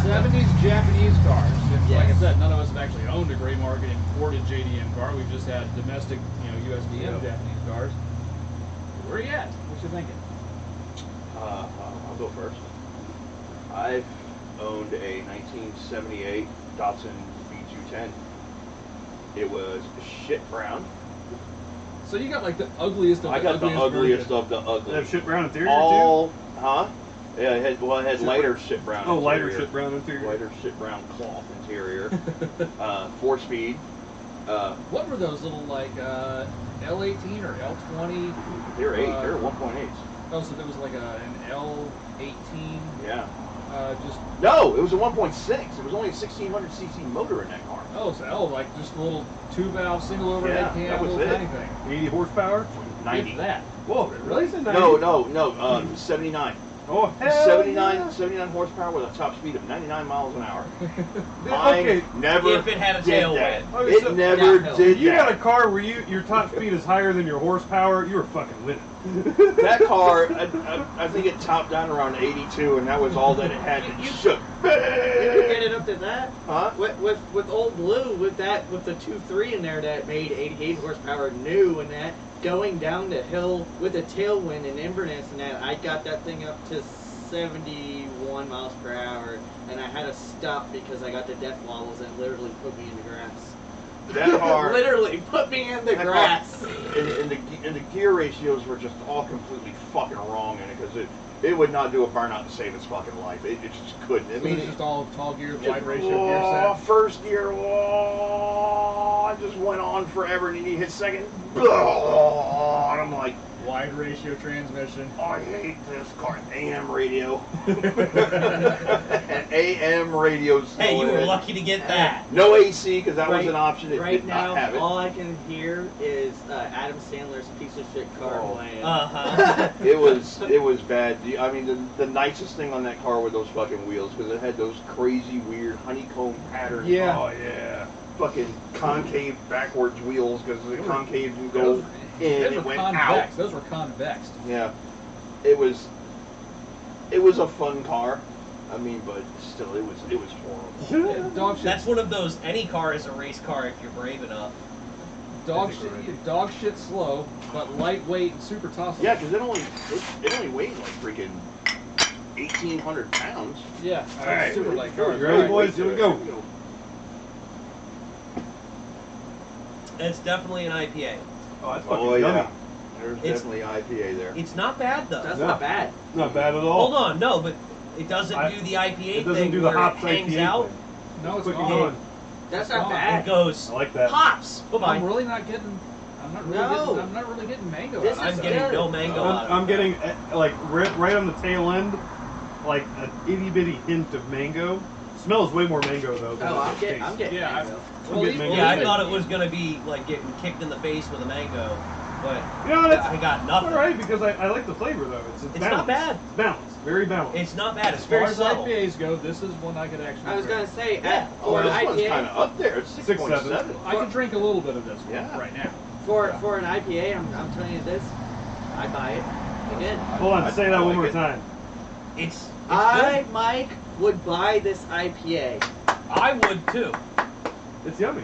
70s Japanese cars. And like I Yes. said, none of us have actually owned a gray market imported JDM car. We've just had domestic, USDM Japanese cars. Where are you at? What you thinking? I'll go first. I've owned a 1978 Datsun B210. It was shit brown. So you got like the ugliest of I got the ugliest version. of the They ugly. have shit brown interior All, huh? Yeah, it had Shit lighter shit brown. too? Oh, lighter interior. shit brown interior. Lighter shit brown cloth interior. 4-speed. What were those little like L18 or L20? They're 8. They're 1.8s. Oh, so there was like an L18. Yeah. Just No, it was a 1.6. It was only a 1600cc motor in that car. like just a little two valve single overhead Yeah, cam, that was little it. tiny thing. 80 horsepower. 90. If that. Whoa, really? Is it 90? No, 79. Oh, hell 79, yeah. 79 horsepower with a top speed of 99 miles an hour. Okay, Mine never If it had a did tailwind. that. Okay, It so- never downhill. did you got a that. car where your top speed is higher than your horsepower, you were fucking winning. That car, I think it topped down around 82, and that was all that it had. It shook. You get it up to that? Huh? With Old Blue, with the 2.3 in there that made 88 horsepower new, and that going down the hill with a tailwind and Inverness and that, I got that thing up to 71 miles per hour, and I had to stop because I got the death wobbles and literally put me in the grass. That car, Literally put me in the that car- grass. and the gear ratios were just all completely fucking wrong in it because it would not do a burnout to save its fucking life. It just couldn't. I So mean, it's just all tall gear, just, wide ratio gear set. first gear, I just went on forever, and then you hit second, and I'm like, Wide ratio transmission. I hate this car. AM radio. AM radio. Hey, you were lucky to get that. No AC because that was Right- an option. It Right did now, not have it. all I can hear is Adam Sandler's piece of shit car Oh. playing. Uh-huh. It was bad. I mean, the nicest thing on that car were those fucking wheels because it had those crazy, weird honeycomb patterns. Yeah. Oh yeah. Fucking concave backwards wheels because the concave didn't go Those in, Those it were went out. convex. Those were convexed. Yeah, it was a fun car. I mean, but still, it was horrible. Yeah, dog shit. That's one of those, any car is a race car if you're brave enough. Dog shit slow, but lightweight and super tough. Yeah, because it only weighed like freaking 1,800 pounds. Yeah. All right. Super light car. You ready, boys? Here we go. It's definitely an IPA. Oh, that's fucking Oh yummy. yeah, there's It's- definitely IPA there. It's not bad though. That's No. not bad. Not bad at all. Hold on, no, but it doesn't I- do the IPA It doesn't thing do the where hops it hangs IPA out. thing. No, it's Quick and not. going. That's Oh, not It bad. goes I like that. hops. Bye-bye. I'm really not getting. I'm not really No. getting. I'm not really getting mango. This out of I'm is it. getting good. no mango out of I'm it. getting like right on the tail end, like an itty bitty hint of mango. Smells way more mango though. Than Oh, it I'm getting tastes. Yeah, mango. I'm getting mango. Yeah, I too. thought it was gonna be like getting kicked in the face with a mango, but You know, that's I got all nothing. right because I like the flavor though. It's It's balanced. not bad. It's balanced. Very balanced. It's not bad. It's As far very as subtle. IPAs go, this is one I could actually. I was gonna drink. say, Yeah. Oh, for an this one's IPA, kind of up there. It's 6.7. I could drink a little bit of this one Yeah. right now. for an IPA, I'm telling you this, I buy it again. Hold on, I- say I that one like more it. time. It's I, Mike, would buy this IPA. good. I would too. It's yummy.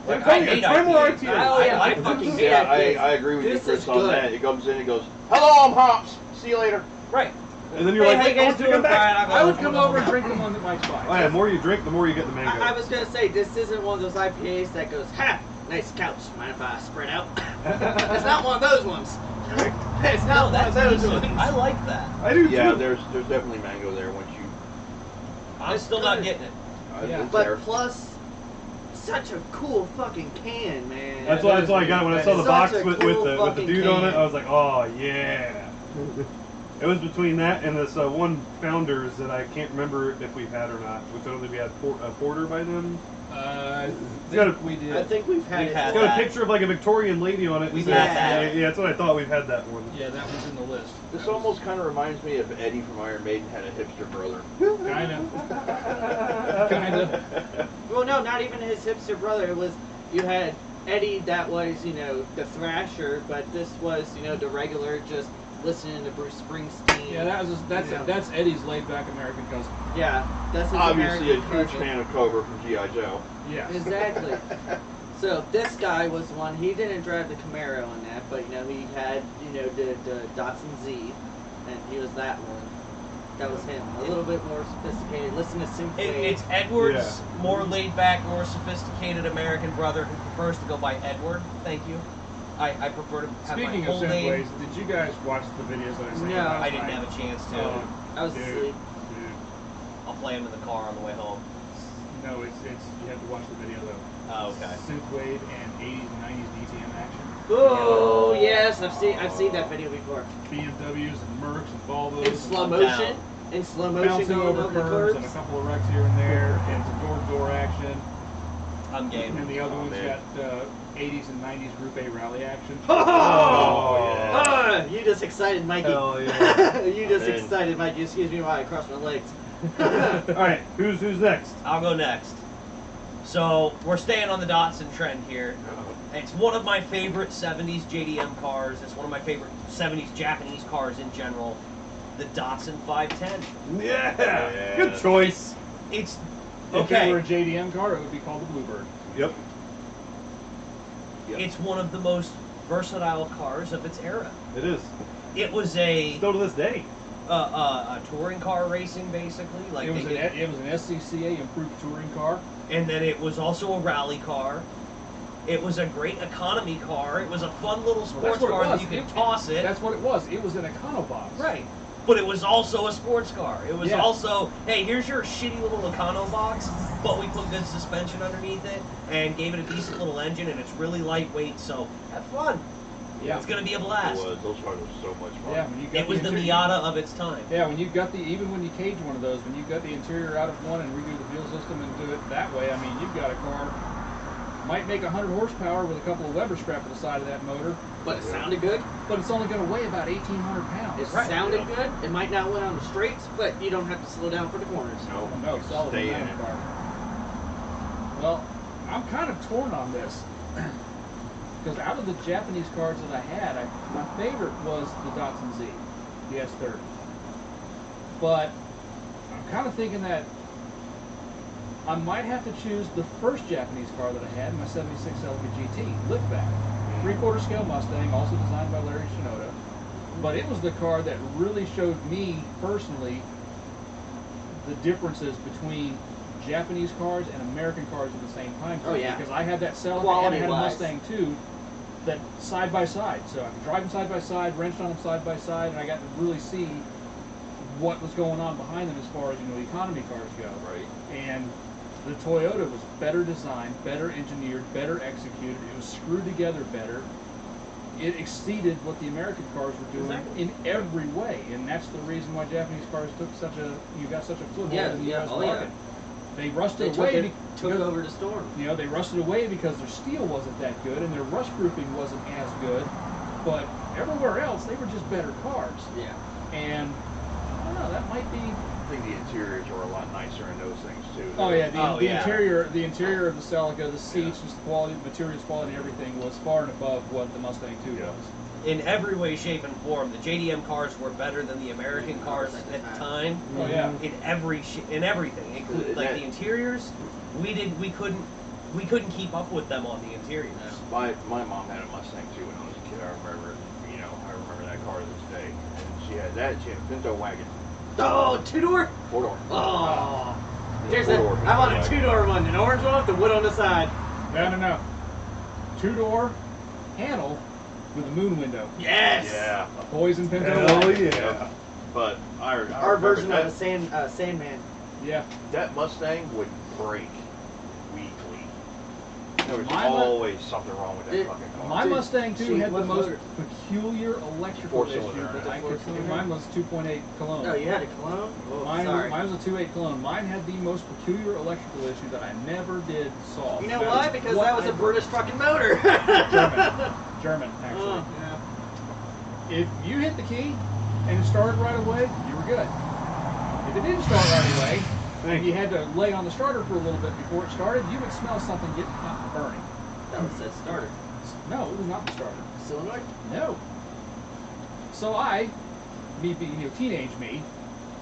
Like, I I hate try more IPAs. IPAs. Oh, yeah, I I fucking hate Yeah, IPAs. I agree with you, This Chris, is on good. that. It comes in, it goes, "Hello, I'm Hops. See you later." Right. And then you're Hey, like, how you wait, I guys want you to doing? come back. Brian? I would come over and drink the one that Mike's buying. Oh yeah, the more you drink, the more you get the mango. I was gonna say, this isn't one of those IPAs that goes, ha, nice couch, mind if I spread out? It's not one of those ones. It's No, not one that's of those decent. ones. I like that. I do Yeah, too. there's definitely mango there once you. I'm It's still not good. getting it. Yeah. It's But there. plus, such a cool fucking can, man. That's why I got when I saw the Such box a with cool the fucking dude on it. can. I was like, oh yeah. It was between that and this one Founders that I can't remember if we've had or not. Which I don't think we had a porter by them. I got think we did. I think we've had We've it. had It's got that. a picture of like a Victorian lady on it. We've It says- had that. Yeah, that's what I thought. We've had that one. Yeah, that was in the list. This almost kind of reminds me of Eddie from Iron Maiden had a hipster brother. Kind of. Kind of. Well, no, not even his hipster brother. It was, you had Eddie that was, the thrasher, but this was, the regular, just listening to Bruce Springsteen. Yeah, that's Yeah. that's Eddie's laid back American cousin. Yeah, that's his Obviously, a American huge cousin. fan of Cobra from G.I. Joe. Yeah. Exactly. So this guy was one. He didn't drive the Camaro on that, but he had the Datsun Z, and he was that one. That was him. A little bit more sophisticated. Listen to Synthwave. It's Edward's more laid back, more sophisticated American brother who prefers to go by Edward. Thank you. I prefer to have Speaking my of whole name. Synthwaves, did you guys watch the videos that I sent you No. last I didn't night? have a chance to. Oh, I was dude, asleep. dude. I'll play him in the car on the way home. No, it's you have to watch the video though. Oh, okay. Synthwave and 80s and 90s DTM action. Oh yes, I've seen that video before. BMWs and Mercs and Volvos. In slow I'm motion. down. In slow motion Bouncing going over over the curves and a curves. couple of wrecks here and there, and some door-to-door action. I'm game. And the other Oh, one's man. got 80s and 90s Group A rally action. Oh, yeah. Ah, you just excited Mikey. Hell yeah. You just Man. excited Mikey. Excuse me while I cross my legs. All right, who's next? I'll go next. So we're staying on the Datsun trend here. It's one of my favorite 70s JDM cars. It's one of my favorite 70s Japanese cars in general. The Datsun 510. Yeah, Yeah. good choice. It's If it were a okay. JDM car, it would be called the Bluebird. Yep. Yep. It's one of the most versatile cars of its era. It is. It was a Still to this day. touring car racing, basically. Like It was, they did, it was an SCCA improved touring car. and then it was also a rally car. It was a great economy car. It was a fun little sports what it car that was. you could toss it. That's what it was. It was an Econobox. Right. But it was also a sports car. It was Yeah. also, hey, here's your shitty little Econo box, but we put good suspension underneath it and gave it a decent little engine, and it's really lightweight, so have fun. Yeah. It's going to be a It blast. was. Those cars were so much fun. Yeah, when you got It was the interior- Miata of its time. Yeah, when you got even when you cage one of those, when you got the interior out of one and redo the fuel system and do it that way, I mean, you've got a car, might make 100 horsepower with a couple of Weber scrap at the side of that motor, But it sounded good. but it's only going to weigh about 1,800 pounds. It Right. sounded good. It might not win on the straights, but you don't have to slow down for the corners. No, No, solid stay in momentum it. car. Well, I'm kind of torn on this. Because out of the Japanese cars that I had, my favorite was the Datsun Z, the S30. But I'm kind of thinking that I might have to choose the first Japanese car that I had, my 76 LVGT, liftback. 3/4 scale Mustang, also designed by Larry Shinoda. But it was the car that really showed me, personally, the differences between Japanese cars and American cars at the same time. Oh, yeah. Because I had that Celica and I had a Quality-wise. Mustang too, that side by side. So I could drive them side by side, wrenched on them side by side, and I got to really see what was going on behind them as far as, economy cars go. Right. And the Toyota was better designed, better engineered, better executed. It was screwed together better. It exceeded what the American cars were doing Exactly. in every way, and that's the reason why Japanese cars got such a foothold in the U.S. oh, yeah. market. They rusted They away took because over the storm. they rusted away because their steel wasn't that good and their rust proofing wasn't as good. But everywhere else, they were just better cars. Yeah. And I don't know, that might be. I think the interiors were a lot nicer in those things too. Oh yeah, the yeah. interior of the Celica, the seats, just the quality, the materials quality, everything was far and above what the Mustang 2 Yeah. was. In every way, shape, and form, the JDM cars were better than the American cars at the time. Oh yeah. In everything, including like the interiors, we couldn't keep up with them on the interiors. My mom had a Mustang too when I was a kid. I remember it. I remember that car to this day. And she had that. She had a Pinto wagon, Oh, 2-door? 4-door. Oh. Here's Four-door I want a Pinto wagon. 2-door one, an orange one with the wood on the side. No. 2-door handle with a moon window. Yes. Yeah. A poison Pinto Hell wagon. yeah. But I Our remember version that, of the Sandman. Yeah. that Mustang would break weekly. There was My Mu- always something wrong with that Dude, fucking car. My Dude, Mustang 2 see, had the what most motor? peculiar electrical Four-cylinder, issue that right? I could. Four-cylinder? Mine was 2.8 Cologne. No, you had a clone? Oh, Mine sorry. was a 2.8 Cologne. Mine had the most peculiar electrical issue that I never did solve. You know No why? matter Because what that was I a did. British fucking motor. German, actually. Oh, yeah. If you hit the key and it started right away, you were good. If it didn't start right away, and you had to lay on the starter for a little bit before it started, you would smell something getting hot and burning. That was that starter. No, it was not the starter. Solenoid? No. So me being teenage me,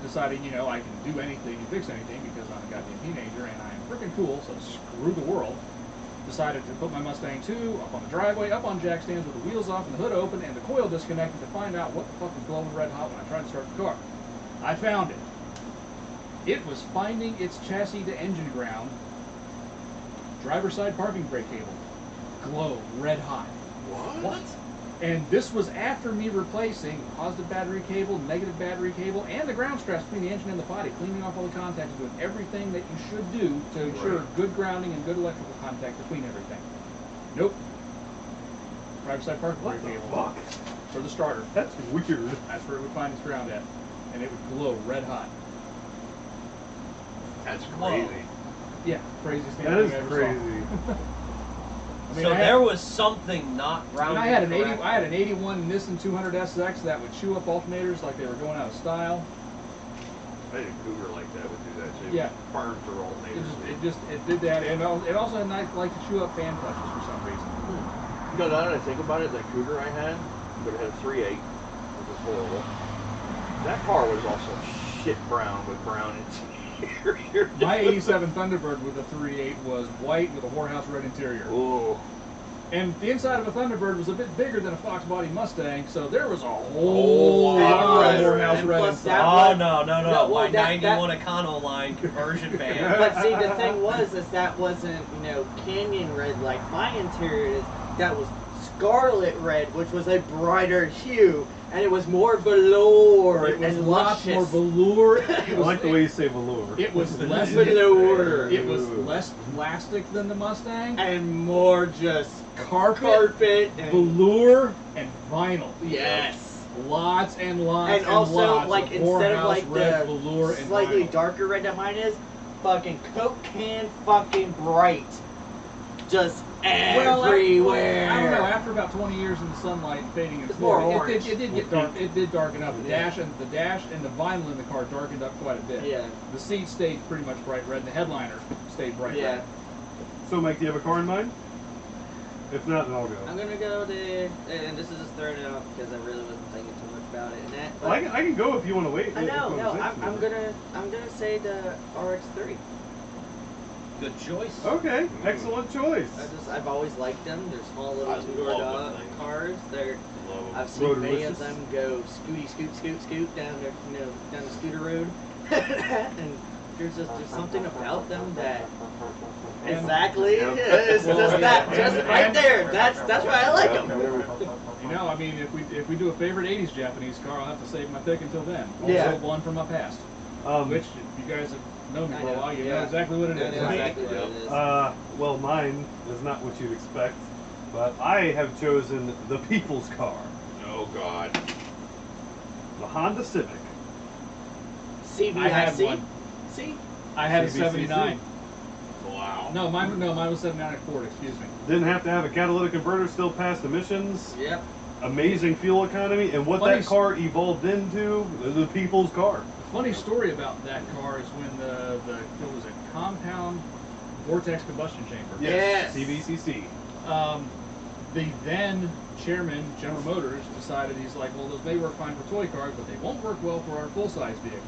decided I can do anything and fix anything because I'm a goddamn teenager and I'm freaking cool. So screw the world. Decided to put my Mustang 2 up on the driveway, up on jack stands with the wheels off and the hood open and the coil disconnected to find out what the fuck was glowing red hot when I tried to start the car. I found it. It was finding its chassis to engine ground, driver's side parking brake cable, glow red hot. What? And this was after me replacing positive battery cable, negative battery cable, and the ground straps between the engine and the body, cleaning off all the contacts, doing everything that you should do to ensure Right. good grounding and good electrical contact between everything. Nope. Driver's side parking brake cable. Fuck. For the starter. That's weird. That's where it would find its ground at. And it would glow red hot. That's Whoa. crazy. Yeah, craziest thing That I is ever crazy. saw. I mean, So I had- there was something not And rounded I had an 80, correctly. I had an 81 Nissan 200SX that would chew up alternators like they were going out of style. I had a Cougar like that would do that too. Yeah. Burn through alternators. It did that, and it also had like to chew up fan clutches for some reason. Now that I think about it, that Cougar I had, but it had a 3.8, which was horrible. That car was also shit brown with brown interior. My 87 Thunderbird with a 3.8 was white with a whorehouse red interior. Ooh. And the inside of a Thunderbird was a bit bigger than a Fox Body Mustang, so there was a whole lot lot of of red. whorehouse And red plus inside. that- Oh no! No, My well, that- 91 Econo line conversion van. But see, the thing was, is that wasn't, canyon red like my interior is. That was scarlet red, which was a brighter hue, and it was more velour It was and lots more luscious. velour. I like the way you say velour. It was less Velour. It was less plastic than the Mustang. And more just Carpet, and velour, and vinyl. yes. Lots and lots And also, lots like, of instead of Whorehouse like red the velour and slightly vinyl. darker red that mine is, fucking Coke can fucking bright. Just everywhere. I don't know. After about 20 years in the sunlight, fading and It's more fluorescing, orange. it did get dark. It did darken up. The Yeah. dash and the vinyl in the car darkened up quite a bit. Yeah. The seats stayed pretty much bright red. The headliner stayed bright Yeah. red. So, Mike, do you have a car in mind? If not, then I'll go. I'm gonna go to, and this is just throwing it out because I really wasn't thinking too much about it. And that, Well, I can go if you want to wait. I know, If you no, wanna say I'm gonna say the RX-3. Good choice. Okay, excellent choice. I've always liked them. They're small I little two-door love them things. cars. Love 'em. I've seen many Roadalicious. of them go scoot down the down the scooter road, and there's something about them that exactly Yeah. it's Well, just yeah, that just and- right there. That's why I like them. You know, I mean, if we do a favorite '80s Japanese car, I'll have to save my pick until then. Also, Yeah. one from my past, which if you guys have known me I for a know, while, you yeah. know exactly what it I is. know right? exactly what it is. Well, mine is not what you'd expect, but I have chosen the people's car, Oh God. the Honda Civic. CVIC. I had one. See? I had a CBCC. '79. Wow. No, mine was '79 Ford. Excuse me. Didn't have to have a catalytic converter, still passed emissions. Yep. Amazing fuel economy, and what Funny that car evolved into, the people's car. The funny story about that car is when it was a compound vortex combustion chamber. Yes. CVCC. The then chairman, General Motors, decided he's like, well, those may work fine for toy cars, but they won't work well for our full-size vehicles.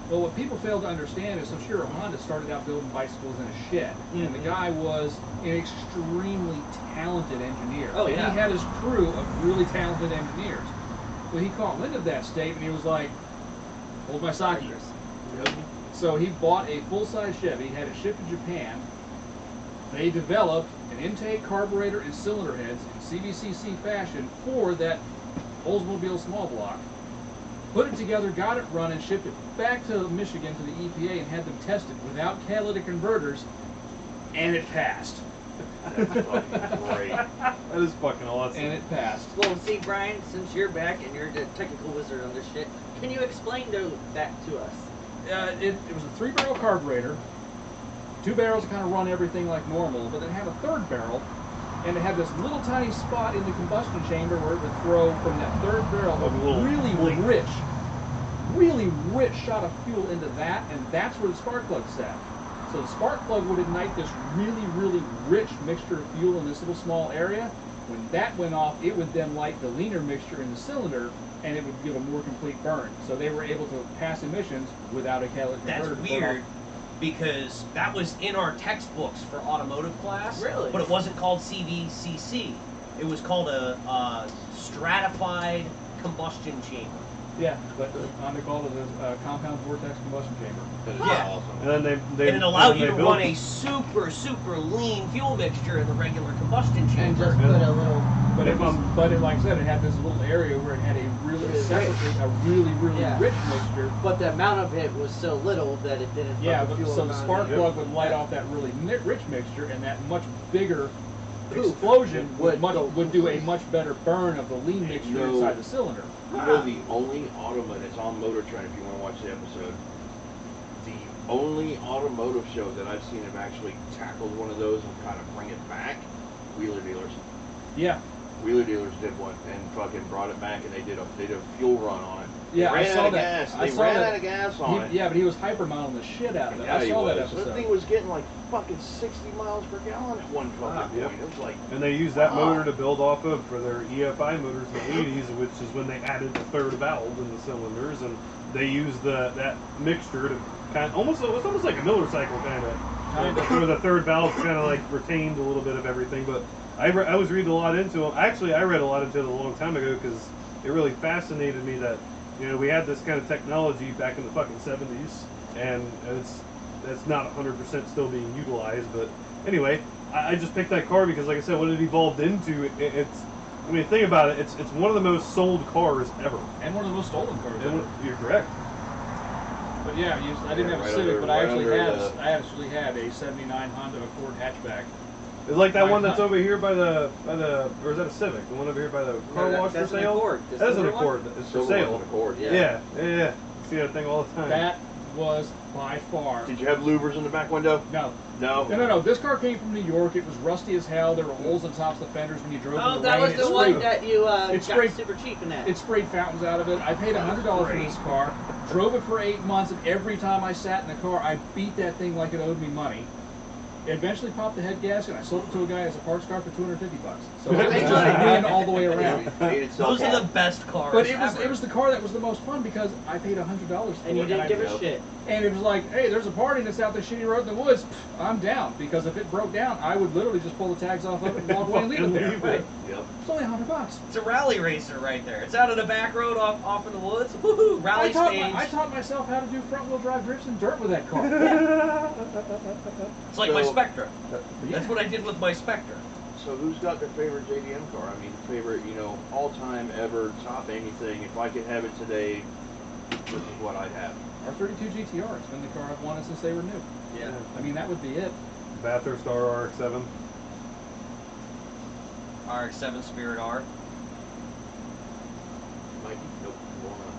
Well, what people fail to understand is, Shiro Honda started out building bicycles in a shed, and the guy was an extremely talented engineer. Oh, and yeah. he had his crew of really talented engineers. Well, he caught wind of that statement, and he was like, hold my sake. So he bought a full-size Chevy, had it shipped to Japan. They developed an intake, carburetor, and cylinder heads in CVCC fashion for that Oldsmobile small block. Put it together, got it running, shipped it back to Michigan to the EPA, and had them tested without catalytic converters, and it passed. That's fucking great. That is fucking awesome. And it passed. Well, see, Brian, since you're back and you're the technical wizard on this shit, can you explain that to us? It was a 3-barrel carburetor. 2 barrels to kind of run everything like normal, but it had a 3rd barrel, and it had this little tiny spot in the combustion chamber where it would throw from that 3rd barrel Like a little blink. really rich shot of fuel into that, and that's where the spark plug sat. So the spark plug would ignite this really rich mixture of fuel in this little small area. When that went off, it would then light the leaner mixture in the cylinder, and it would give a more complete burn. So they were able to pass emissions without a catalytic That's converter. to burn weird off. because that was in our textbooks for automotive class. Really? But it wasn't called CVCC. It was called a stratified combustion chamber. Yeah, but Honda called it a compound vortex combustion chamber. That is Yeah. awesome. And then they And it allowed and you they to built- run a super lean fuel mixture in the regular combustion And chamber. just put a little. But it was, like I said, it had this little area where it had a really It was separately, a really Yeah. rich mixture. But the amount of it was so little that it didn't. Yeah, fuck but fuel so the economy. spark Yep. plug would light off that really rich mixture, and that much bigger Poof. explosion Would would, go- would do a much better burn of the lean mixture No. inside the cylinder. You know the only automotive, it's on Motor Trend if you want to watch the episode. The only automotive show that I've seen have actually tackled one of those and kind of bring it back, Wheeler Dealers. Yeah, Wheeler Dealers did one and fucking brought it back, and they did a fuel run on it. yeah, They I ran saw out of that. gas. I They saw ran that. out of gas on it. Yeah, but he was hypermodeling the shit out of it. Yeah, I he saw that was. That episode. thing was getting like fucking 60 miles per gallon at one fucking Wow. point. Yep. It was like, And they used that Wow. motor to build off of for their EFI motors in the 80s, which is when they added the 3rd valve in the cylinders, and they used that mixture to kind of it was almost like a Miller cycle kind of, where the 3rd valve kind of like retained a little bit of everything. But I was reading a lot into them. Actually, I read a lot into it a long time ago because it really fascinated me that we had this kind of technology back in the fucking 70s, and it's not 100% still being utilized. But anyway, I just picked that car because, like I said, what it evolved into, it's. I mean, think about it. It's one of the most sold cars ever. And one of the most stolen cars And ever. you're correct. But yeah, I didn't have a right Civic, under- but I right actually under had a '79 Honda Accord hatchback. It's like that My one that's God. over here by the, or is that a Civic? The one over here by the car wash for that's an sale? Accord. The That's an silver one? Accord. It's for Silver sale. one's an Accord, Yeah. Yeah. See that thing all the time. That was by far. Did you have louvers in the back window? No. No. No. This car came from New York. It was rusty as hell. There were holes in the tops of the fenders when you drove Oh, in the that rain. was the one that you got sprayed- super cheap in that. It sprayed fountains out of it. I paid $100 for this car. Drove it for 8 months, and every time I sat in the car, I beat that thing like it owed me money. It eventually popped the head gasket, and I sold it to a guy as a parts car for $250. So it was just a win all the way around. Made itself Those are off. the best cars. But ever. it was the car that was the most fun because I paid $100 for and it. you didn't give I, a shit. And it was like, hey, there's a party that's out the shitty road in the woods. Pff, I'm down because if it broke down, I would literally just pull the tags off of it and walk away and leave it there. Right? Yep. It's only $100. It's a rally racer right there. It's out on the back road off in the woods. Woohoo! Rally stage. I taught myself how to do front wheel drive drifts in dirt with that car. It's like my So- Spectra. That's what I did with my Spectra. So who's got their favorite JDM car? I mean, favorite, all time ever, top anything. If I could have it today, this is what I'd have. Our 32 GTR. It's been the car I've wanted since they were new. Yeah. I mean, that would be it. Bathurst RX-7. RX-7 Spirit R. Mikey, nope, going on.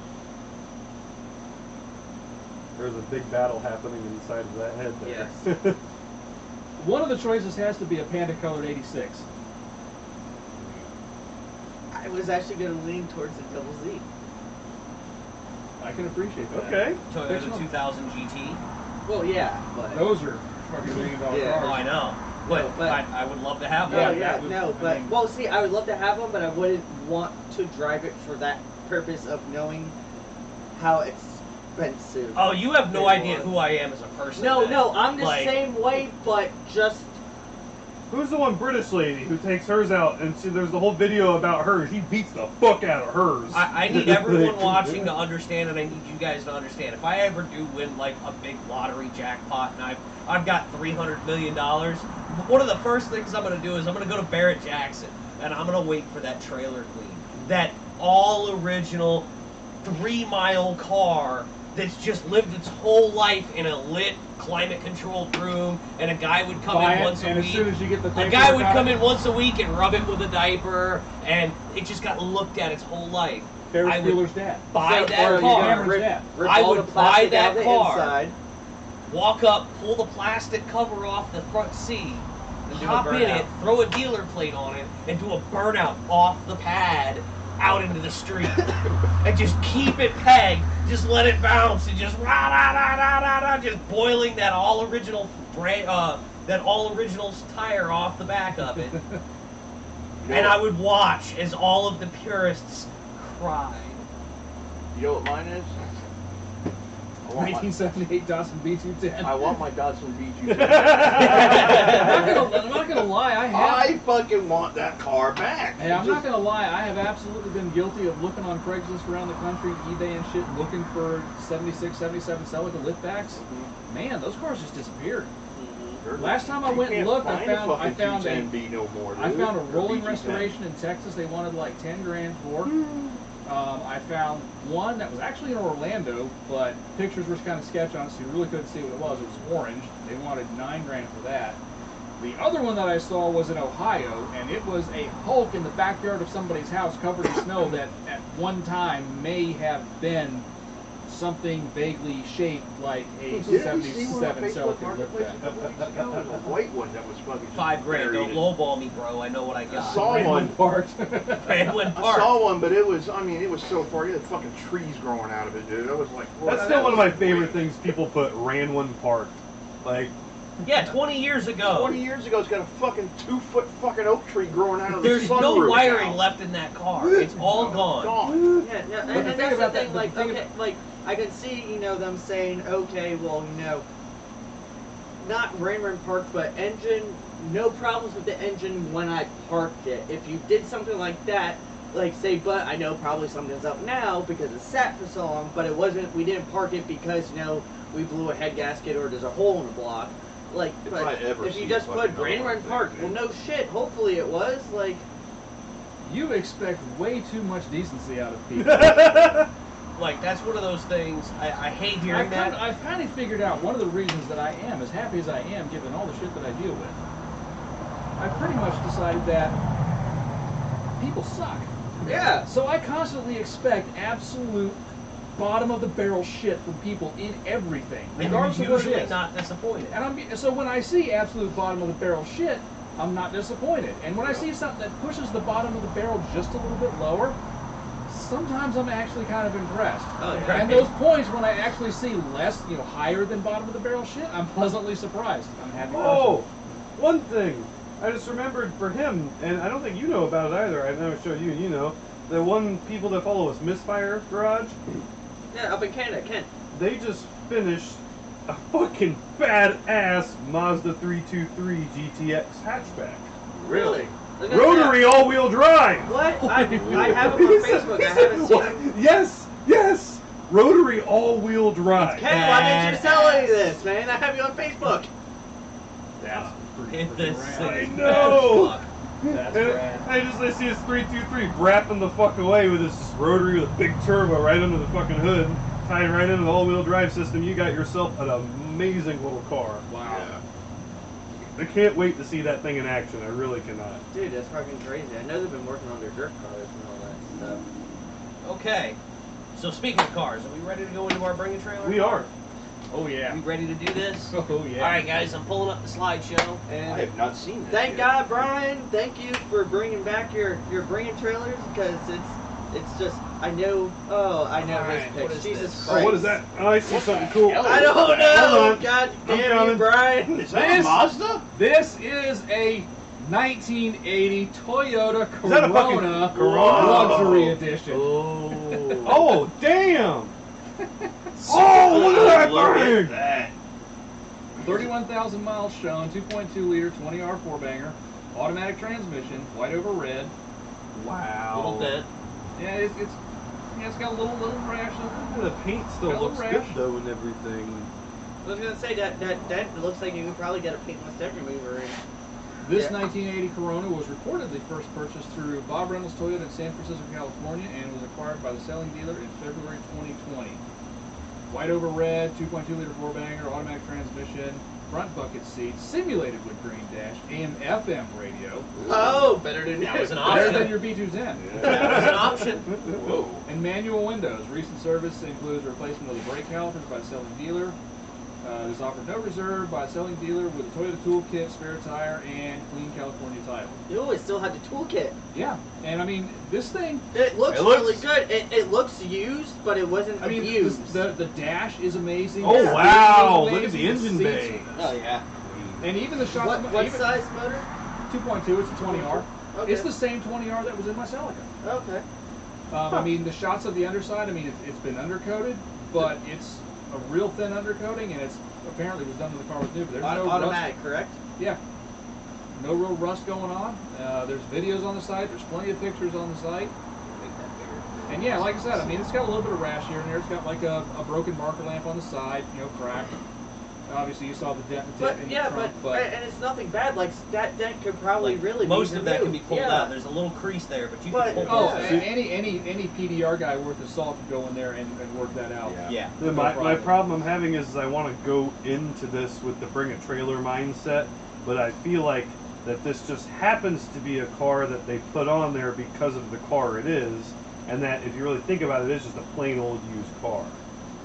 There's a big battle happening inside of that head there. Yes. One of the choices has to be a panda-colored 86. I was actually going to lean towards the Double Z. I can appreciate that. Okay. Toyota Fictional. 2000 GT. Well, yeah, but Those are fucking $1 million Yeah. Oh, I cars. know. But, but- I would love to have no, one. that was- I but mean- well, see, I would love to have one, but I wouldn't want to drive it for that purpose of knowing how expensive. Oh, you have no They idea were. who I am as a person. No, then. no, I'm the Like, same way, but just Who's the one British lady who takes hers out and there's the whole video about her? She beats the fuck out of hers. I need everyone watching to understand, and I need you guys to understand. If I ever do win like a big lottery jackpot, and I've got $300 million, one of the first things I'm gonna do is I'm gonna go to Barrett Jackson, and I'm gonna wait for that trailer queen, that all original 3-mile car that's just lived its whole life in a lit, climate-controlled room, and a guy would come Buy in it, once a and as week. soon as you get the A paperwork guy would out come of in it, once a week and rub it with a diaper, and it just got looked at its whole life. Ferris I would Bueller's dad. buy or that you car. gotta Cameron's dad. rip I all would the buy plastic that out the car. inside. Walk up, pull the plastic cover off the front seat, And do a hop in burnout. it, throw a dealer plate on it, and do a burnout off the pad out into the street. And just keep it pegged, just let it bounce, and just rah-da-da-da-da-da, just boiling that all original tire off the back of it. And I would watch as all of the purists cried. You know what mine is? I want my, 1978 Datsun B210. I want my Datsun B210. I'm not gonna lie, I fucking want that car back. Hey, I'm not gonna lie, I have absolutely been guilty of looking on Craigslist around the country, eBay and shit, looking for 76, 77 Celica liftbacks. Mhm. Man, those cars just disappeared. Sure. Last time I You went and can't looked, I find a found fucking 210B no more, I dude. found a Or rolling B210. restoration in Texas. They wanted like 10 grand for. I found one that was actually in Orlando, but pictures were kind of sketch on it, so you really couldn't see what it was. It was orange. They wanted 9 grand for that. The other one that I saw was in Ohio, and it was a Hulk in the backyard of somebody's house covered in snow that at one time may have been something vaguely shaped like a Didn't we see one on 77 Facebook Celica Marketplace a liftback. couple weeks ago? It was a white one that was fucking just $5 grand. Don't buried. lowball me, bro. I know what I got. saw one. Part. Brandwin I Park. saw one, but it was so far. You had fucking trees growing out of it, dude. I was like, well, That's that still one of my was favorite great. things people put, Ranwin Park. Like, Yeah, 20 years ago. 20 years ago, it's got a fucking 2-foot fucking oak tree growing out of the There's sunroof no wiring now. left in that car. It's all gone. Yeah, no, But the and thing that's the about that- thing. the Like, thing okay, like I could see, them saying, okay, well, not Raymond Park, but engine. No problems with the engine when I parked it. If you did something like that, like say, but I know probably something's up now because it sat for so long, but it wasn't. We didn't park it because we blew a head gasket or there's a hole in the block. Like, If but I ever if you see just a put fucking Grand Run thing, Park, well, man. no shit. Hopefully it was like. You expect way too much decency out of people. Like, that's one of those things, I hate hearing that. I've kind of figured out one of the reasons that I am as happy as I am, given all the shit that I deal with. I pretty much decided that people suck. Yeah. So I constantly expect absolute bottom of the barrel shit from people in everything, And regardless you're of what it usually is. not disappointed. And so when I see absolute bottom of the barrel shit, I'm not disappointed. And when I see something that pushes the bottom of the barrel just a little bit lower, sometimes I'm actually kind of impressed. Oh, yeah. And those points when I actually see less, higher than bottom of the barrel shit, I'm pleasantly surprised. I'm happy. Oh, one thing. I just remembered for him, and I don't think you know about it either. I never showed you, you know. The one people that follow us, Misfire Garage, Yeah, up in Canada, Kent. they just finished a fucking badass Mazda 323 GTX hatchback. Really? Look at Rotary all-wheel drive. that. What? I have him on Facebook. I haven't seen him. Yes. Rotary all-wheel drive. Ken, why didn't you tell any of this, man? I have you on Facebook. That's pretty Hit this freaking I rad. know. That's And rad. I see his 323 wrapping the fuck away with his rotary with a big turbo right under the fucking hood, tied right into the all-wheel drive system. You got yourself an amazing little car. Wow. I can't wait to see that thing in action. I really cannot. Dude, that's fucking crazy. I know they've been working on their drift cars and all that stuff. Okay. So speaking of cars, are we ready to go into our Bring a Trailer? We are. Oh Are yeah. we ready to do this? Oh yeah. All right, guys, I'm pulling up the slideshow. I And have not seen that. thank yet. God, Brian. Thank you for bringing back your bringing trailers because it's just I know. Oh, I know All this right, pitch. what is Jesus this? Christ. Oh, what is that? Oh, I see something cool. hell? I don't Hold know. on. God I'm damn you, coming. Brian. Is that a Mazda? This is a 1980 Toyota Is that a fucking Corona Corona? luxury edition. Oh. Oh, damn! Oh, look at that Look thing! at that. 31,000 miles shown, 2.2 liter, 20R four banger, automatic transmission, white over red. Wow. Little dent. Yeah, it's got a little rash on it. The paint still Got a looks little good rash. though and everything. I was gonna say that dent looks like you could probably get a paintless dent remover in. This Yeah. 1980 Corona was reportedly first purchased through Bob Reynolds Toyota in San Francisco, California, and was acquired by the selling dealer in February 2020. White over red, 2.2 liter four banger, automatic transmission, front bucket seats, simulated wood grain dash, AM/FM radio, Oh, better than That was an better option. than your B210, That was an option. Whoa. and manual windows. Recent service includes replacement of the brake calipers by the selling dealer. Is offered no reserve by a selling dealer with a Toyota toolkit, spare tire, and clean California title. You always still had the toolkit. Yeah, and I mean this thing. It looks It looks- really good. It looks used, but it wasn't I mean, abused. the dash is amazing. Oh The wow! steering Look is at the amazing, engine seats- bay. Oh yeah. And even the shots. What even size motor? 2.2. It's a 20R. Okay. It's the same 20R that was in my Celica. Okay. I mean, the shots of the underside. I mean, it's been undercoated, but it's a real thin undercoating, and it's apparently was done when the car was new. But there's no Automatic, correct? rust. Yeah. No real rust going on. There's videos on the site. There's plenty of pictures on the site. And yeah, like I said, I mean, it's got a little bit of rash here and there. It's got like a broken marker lamp on the side, cracked. Obviously, you saw the dent But in the yeah, trunk, and it's nothing bad. Like that dent could probably really Most be of that can be removed. pulled Yeah. out. There's a little crease there, but you But- can pull Oh, most of Yeah. it. any PDR guy worth his salt could go in there and work that out. Yeah. Yeah. My problem I'm having is I want to go into this with the bring a trailer mindset, but I feel like that this just happens to be a car that they put on there because of the car it is, and that if you really think about it, it's just a plain old used car.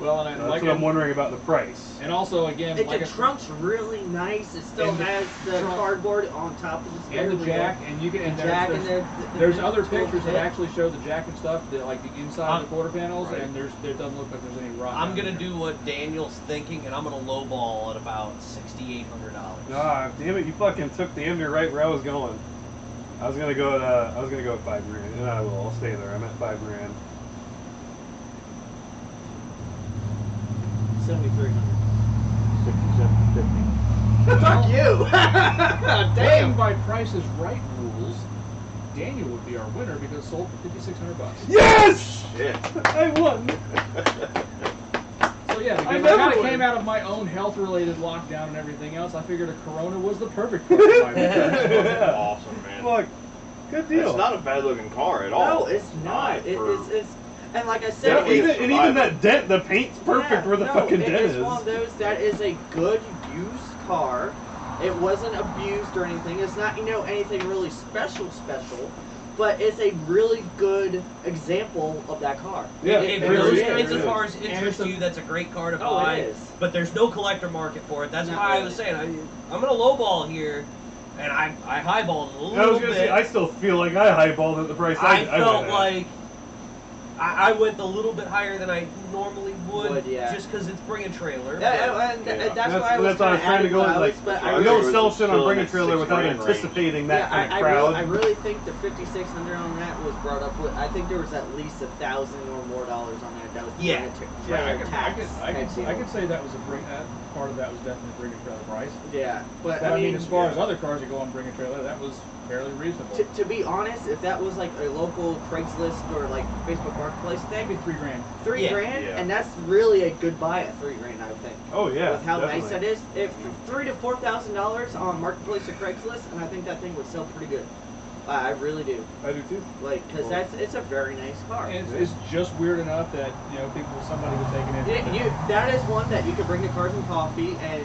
Well, and That's like what I'm wondering about the price. and also again, The like trunk's really nice. It still And the has the trunk- cardboard on top of the steering and the wheel. jack, and you can and The jack there's, and there's, the there's other tool pictures that kit. actually show the jack and stuff, like the inside of the quarter panels, Right. and there doesn't look like there's any rot. I'm down gonna there. do what Daniel's thinking, and I'm gonna lowball at about $6,800. Ah, damn it! You fucking took damn near right where I was going. I was gonna go at $5,000, and I will. I'll stay there. I'm at $5,000. 7,300. 6750. Fuck you! Playing Damn. by Price is Right rules, Daniel would be our winner because it sold for $5,600. Yes! Shit. I won. So yeah, I because I never kind of would. came out of my own health-related lockdown and everything else. I figured a Corona was the perfect car for my Yeah. Awesome, man. Look, good deal. It's not a bad looking car at all. No, it's not. It's and like I Yeah, said, even that dent, the paint's perfect where the fucking dent it's is. one of those that is a good used car. It wasn't abused or anything. It's not, anything really special, but it's a really good example of that car. Yeah, If it those really kinds is. of cars And interest it's a- you, that's a great car to Oh, buy. it is. But there's no collector market for it. That's Not why I really. was saying I'm gonna lowball here, and I highballed a I was little gonna bit. say, I still feel like I highballed at the price I felt went at. like I went a little bit higher than I normally would, yeah. just because it's bring a trailer. And Yeah. that's why I was That's why I was kinda trying to go adding like, but I you really don't was sell shit on chilling Bring a at Trailer without $6,000 range. anticipating that kind of I crowd. really think the 5,600 on that was brought up with. I think there was at least $1,000 or more on that. That was Yeah. I could say that was part of that was definitely Bring a Trailer price. Yeah, but But I mean, as far yeah. as other cars that go on Bring a Trailer, that was fairly reasonable. to be honest, if that was like a local Craigslist or like Facebook Marketplace Maybe thing, $3,000. $3 Yeah. grand, Yeah. and that's really a good buy at $3 grand, I think. Oh yeah, With how definitely. nice that is, if $3,000 to $4,000 on Marketplace or Craigslist, and I think that thing would sell pretty good. I really do, I do too. like, because it's a very nice car. And it's just weird enough that somebody was taking it. That is one that you could bring to Cars and Coffee, and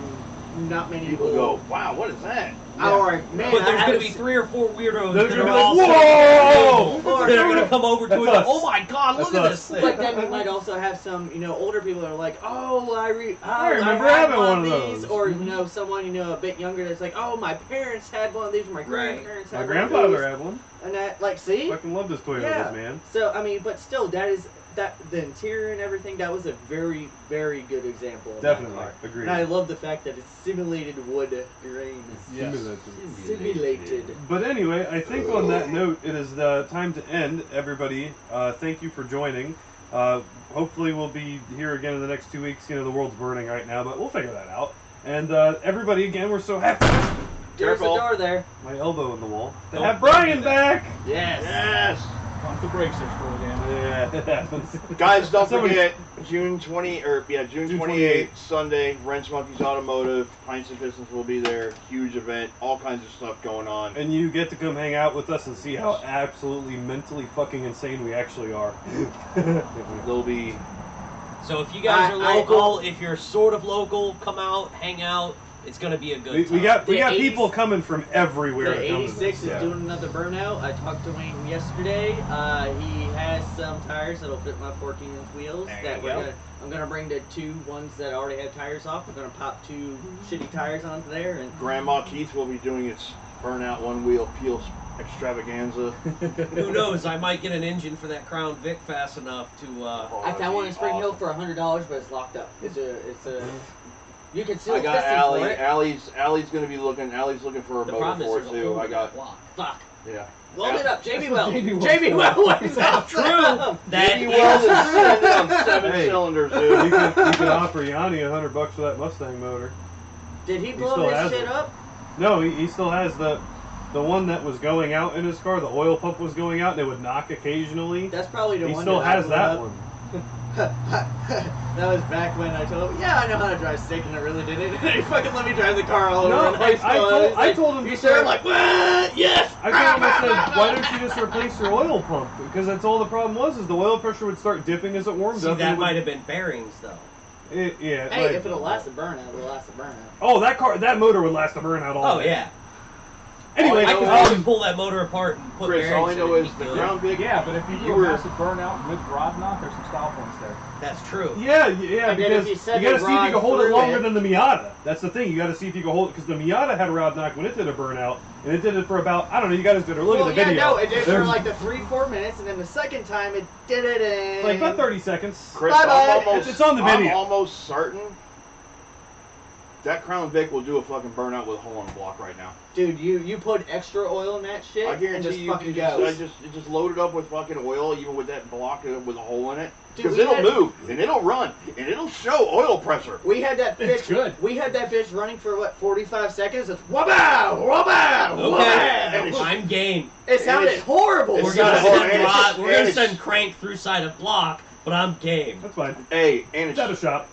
not many People go, wow, what is that? Or man, But there's I going to was- be 3 or 4 weirdos They're that gonna are be all like, saying, "Whoa!" that are going to come over to it. That's And, us. oh my God, look That's at us. this thing. But then you might also have some, older people that are like, oh, I remember had having one of those. Or, someone, a bit younger that's like, oh, my parents had one of these, or my Right. grandparents My had grandfather one of had one. these. And that, like, see? Fucking love this Toyota, Yeah. man. So, I mean, but still, the interior and everything, that was a very, very good example of Definitely, that car. agreed. And I love the fact that it's simulated wood grain. Yes. Simulated. But anyway, I think on that note, it is time to end. Everybody, thank you for joining. Hopefully, we'll be here again in the next 2 weeks. The world's burning right now, but we'll figure that out. And everybody, again, we're so happy. There's the Careful. door there. My elbow in the wall. To Don't have Brian do that. back. Yes. Yes! Pump the brakes there, scroll down. Yeah, it happens. Guys, don't Somebody- forget, June 28th, Sunday, Wrench Monkeys Automotive, Pints and Pistons will be there. Huge event, all kinds of stuff going on. And you get to come hang out with us and see how absolutely mentally fucking insane we actually are. There'll be So if you guys are I- local, if you're sort of local, come out, hang out. It's going to be a good we time. got The 80s people coming from everywhere. The to come to 86 this, is yeah. doing another burnout. I talked to Wayne yesterday. He has some tires that'll fit my 14-inch wheels. There you go. I'm gonna bring the 2 ones that already have tires off. We're gonna pop 2 shitty tires onto there, and Grandma Keith will be doing its burnout one wheel peel extravaganza. Who knows? I might get an engine for that Crown Vic fast enough to. Oh, I that'd found one be in Spring Hill awesome. for $100, but it's locked up. It's a. You can seal I got pistons Allie. for it. Allie's gonna be looking. Allie's looking for a The motor problem is for there's it a too. hole I in got. the block. Fuck. Yeah. Load it up, JB Weld. JB Weld. JB Weld. That's true. That Maybe Weld is is sending on 7 Hey. cylinders, You dude. can offer Yanni $100 for that Mustang motor. Did he He blow still his has shit it. up? No, he still has the one that was going out in his car. The oil pump was going out, and it would knock occasionally. That's probably the He one. still that I has blew that up. one. That was back when I told him, yeah, I know how to drive stick, and I really did it. And he fucking let me drive the car all No, over in high school. I told him You to sure? start- I'm like, what? Yes. I told him, I said, why don't you just replace your oil pump? Because that's all the problem was, is the oil pressure would start dipping as it warmed See, up. and that it would- might have been bearings, though. Yeah. Hey, like- if it'll last a burnout, it'll last a burnout. Oh, that motor would last a burnout all Oh, day. yeah. Anyway, I could know probably is- pull that motor apart and put Chris, bearings all I in know it. is It'd the be good. Crown Vic. Yeah, but if you You do a were- massive burnout with rod knock, there's some style points there. That's true. Yeah, And then because if you you set gotta the see if you rod can hold it through longer it- than the Miata. That's the thing. You gotta see if you can hold it, because the Miata had a rod knock when it did a burnout, and it did it for about, I don't know, you guys did it. Look Well, at the yeah, video. no, it did for There's- like the 3-4 minutes, and then the second time it did it in like about 30 seconds. Chris, Bye-bye. I'm almost, It's on the video. I'm almost certain that Crown Vic will do a fucking burnout with a hole in the block right now. Dude, you put extra oil in that shit, I and guarantee just you, fucking you goes. just load it up with fucking oil, even with that block with a hole in it, Dude, because we it'll had- move and it'll run and it'll show oil pressure. We had that It's bitch. good. We had that bitch running for what 45 seconds. It's wabow, wabow, Okay, And it's- I'm game. It sounded it's- horrible. it's We're gonna not hard, send and it's- Rod. We're gonna and it's- send Crank through side of block but I'm game. That's fine. Hey, and It's at a it's shop.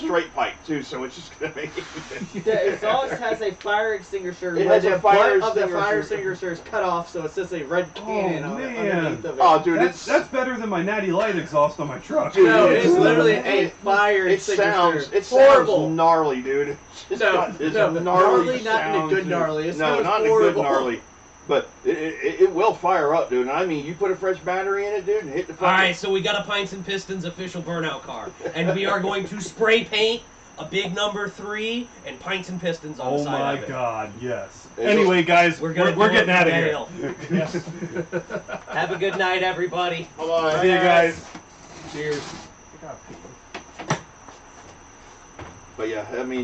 straight pipe too, so it's just gonna make it. The exhaust has a fire extinguisher. It where has a the fire butt of the fire extinguisher. extinguisher is cut off, so it's just a red cannon on it, man. underneath of it. Oh, dude, That's better than my Natty Light exhaust on my truck. Dude, No, it it's is. literally a fire It extinguisher. sounds horrible. gnarly, dude. It's No, got this no, gnarly not in a sound good to it. gnarly. It No, sounds not in a horrible. good gnarly. But it will fire up, dude. And I mean, you put a fresh battery in it, dude, and hit the. All right, so we got a Pints and Pistons official burnout car, and we are going to spray paint a big number 3 and Pints and Pistons on the Oh side my of it. God, yes. It Anyway, guys, We're we're gonna getting out of here. mail. Yes. Have a good night, everybody. Bye-bye. See you guys. Cheers. But yeah, I mean,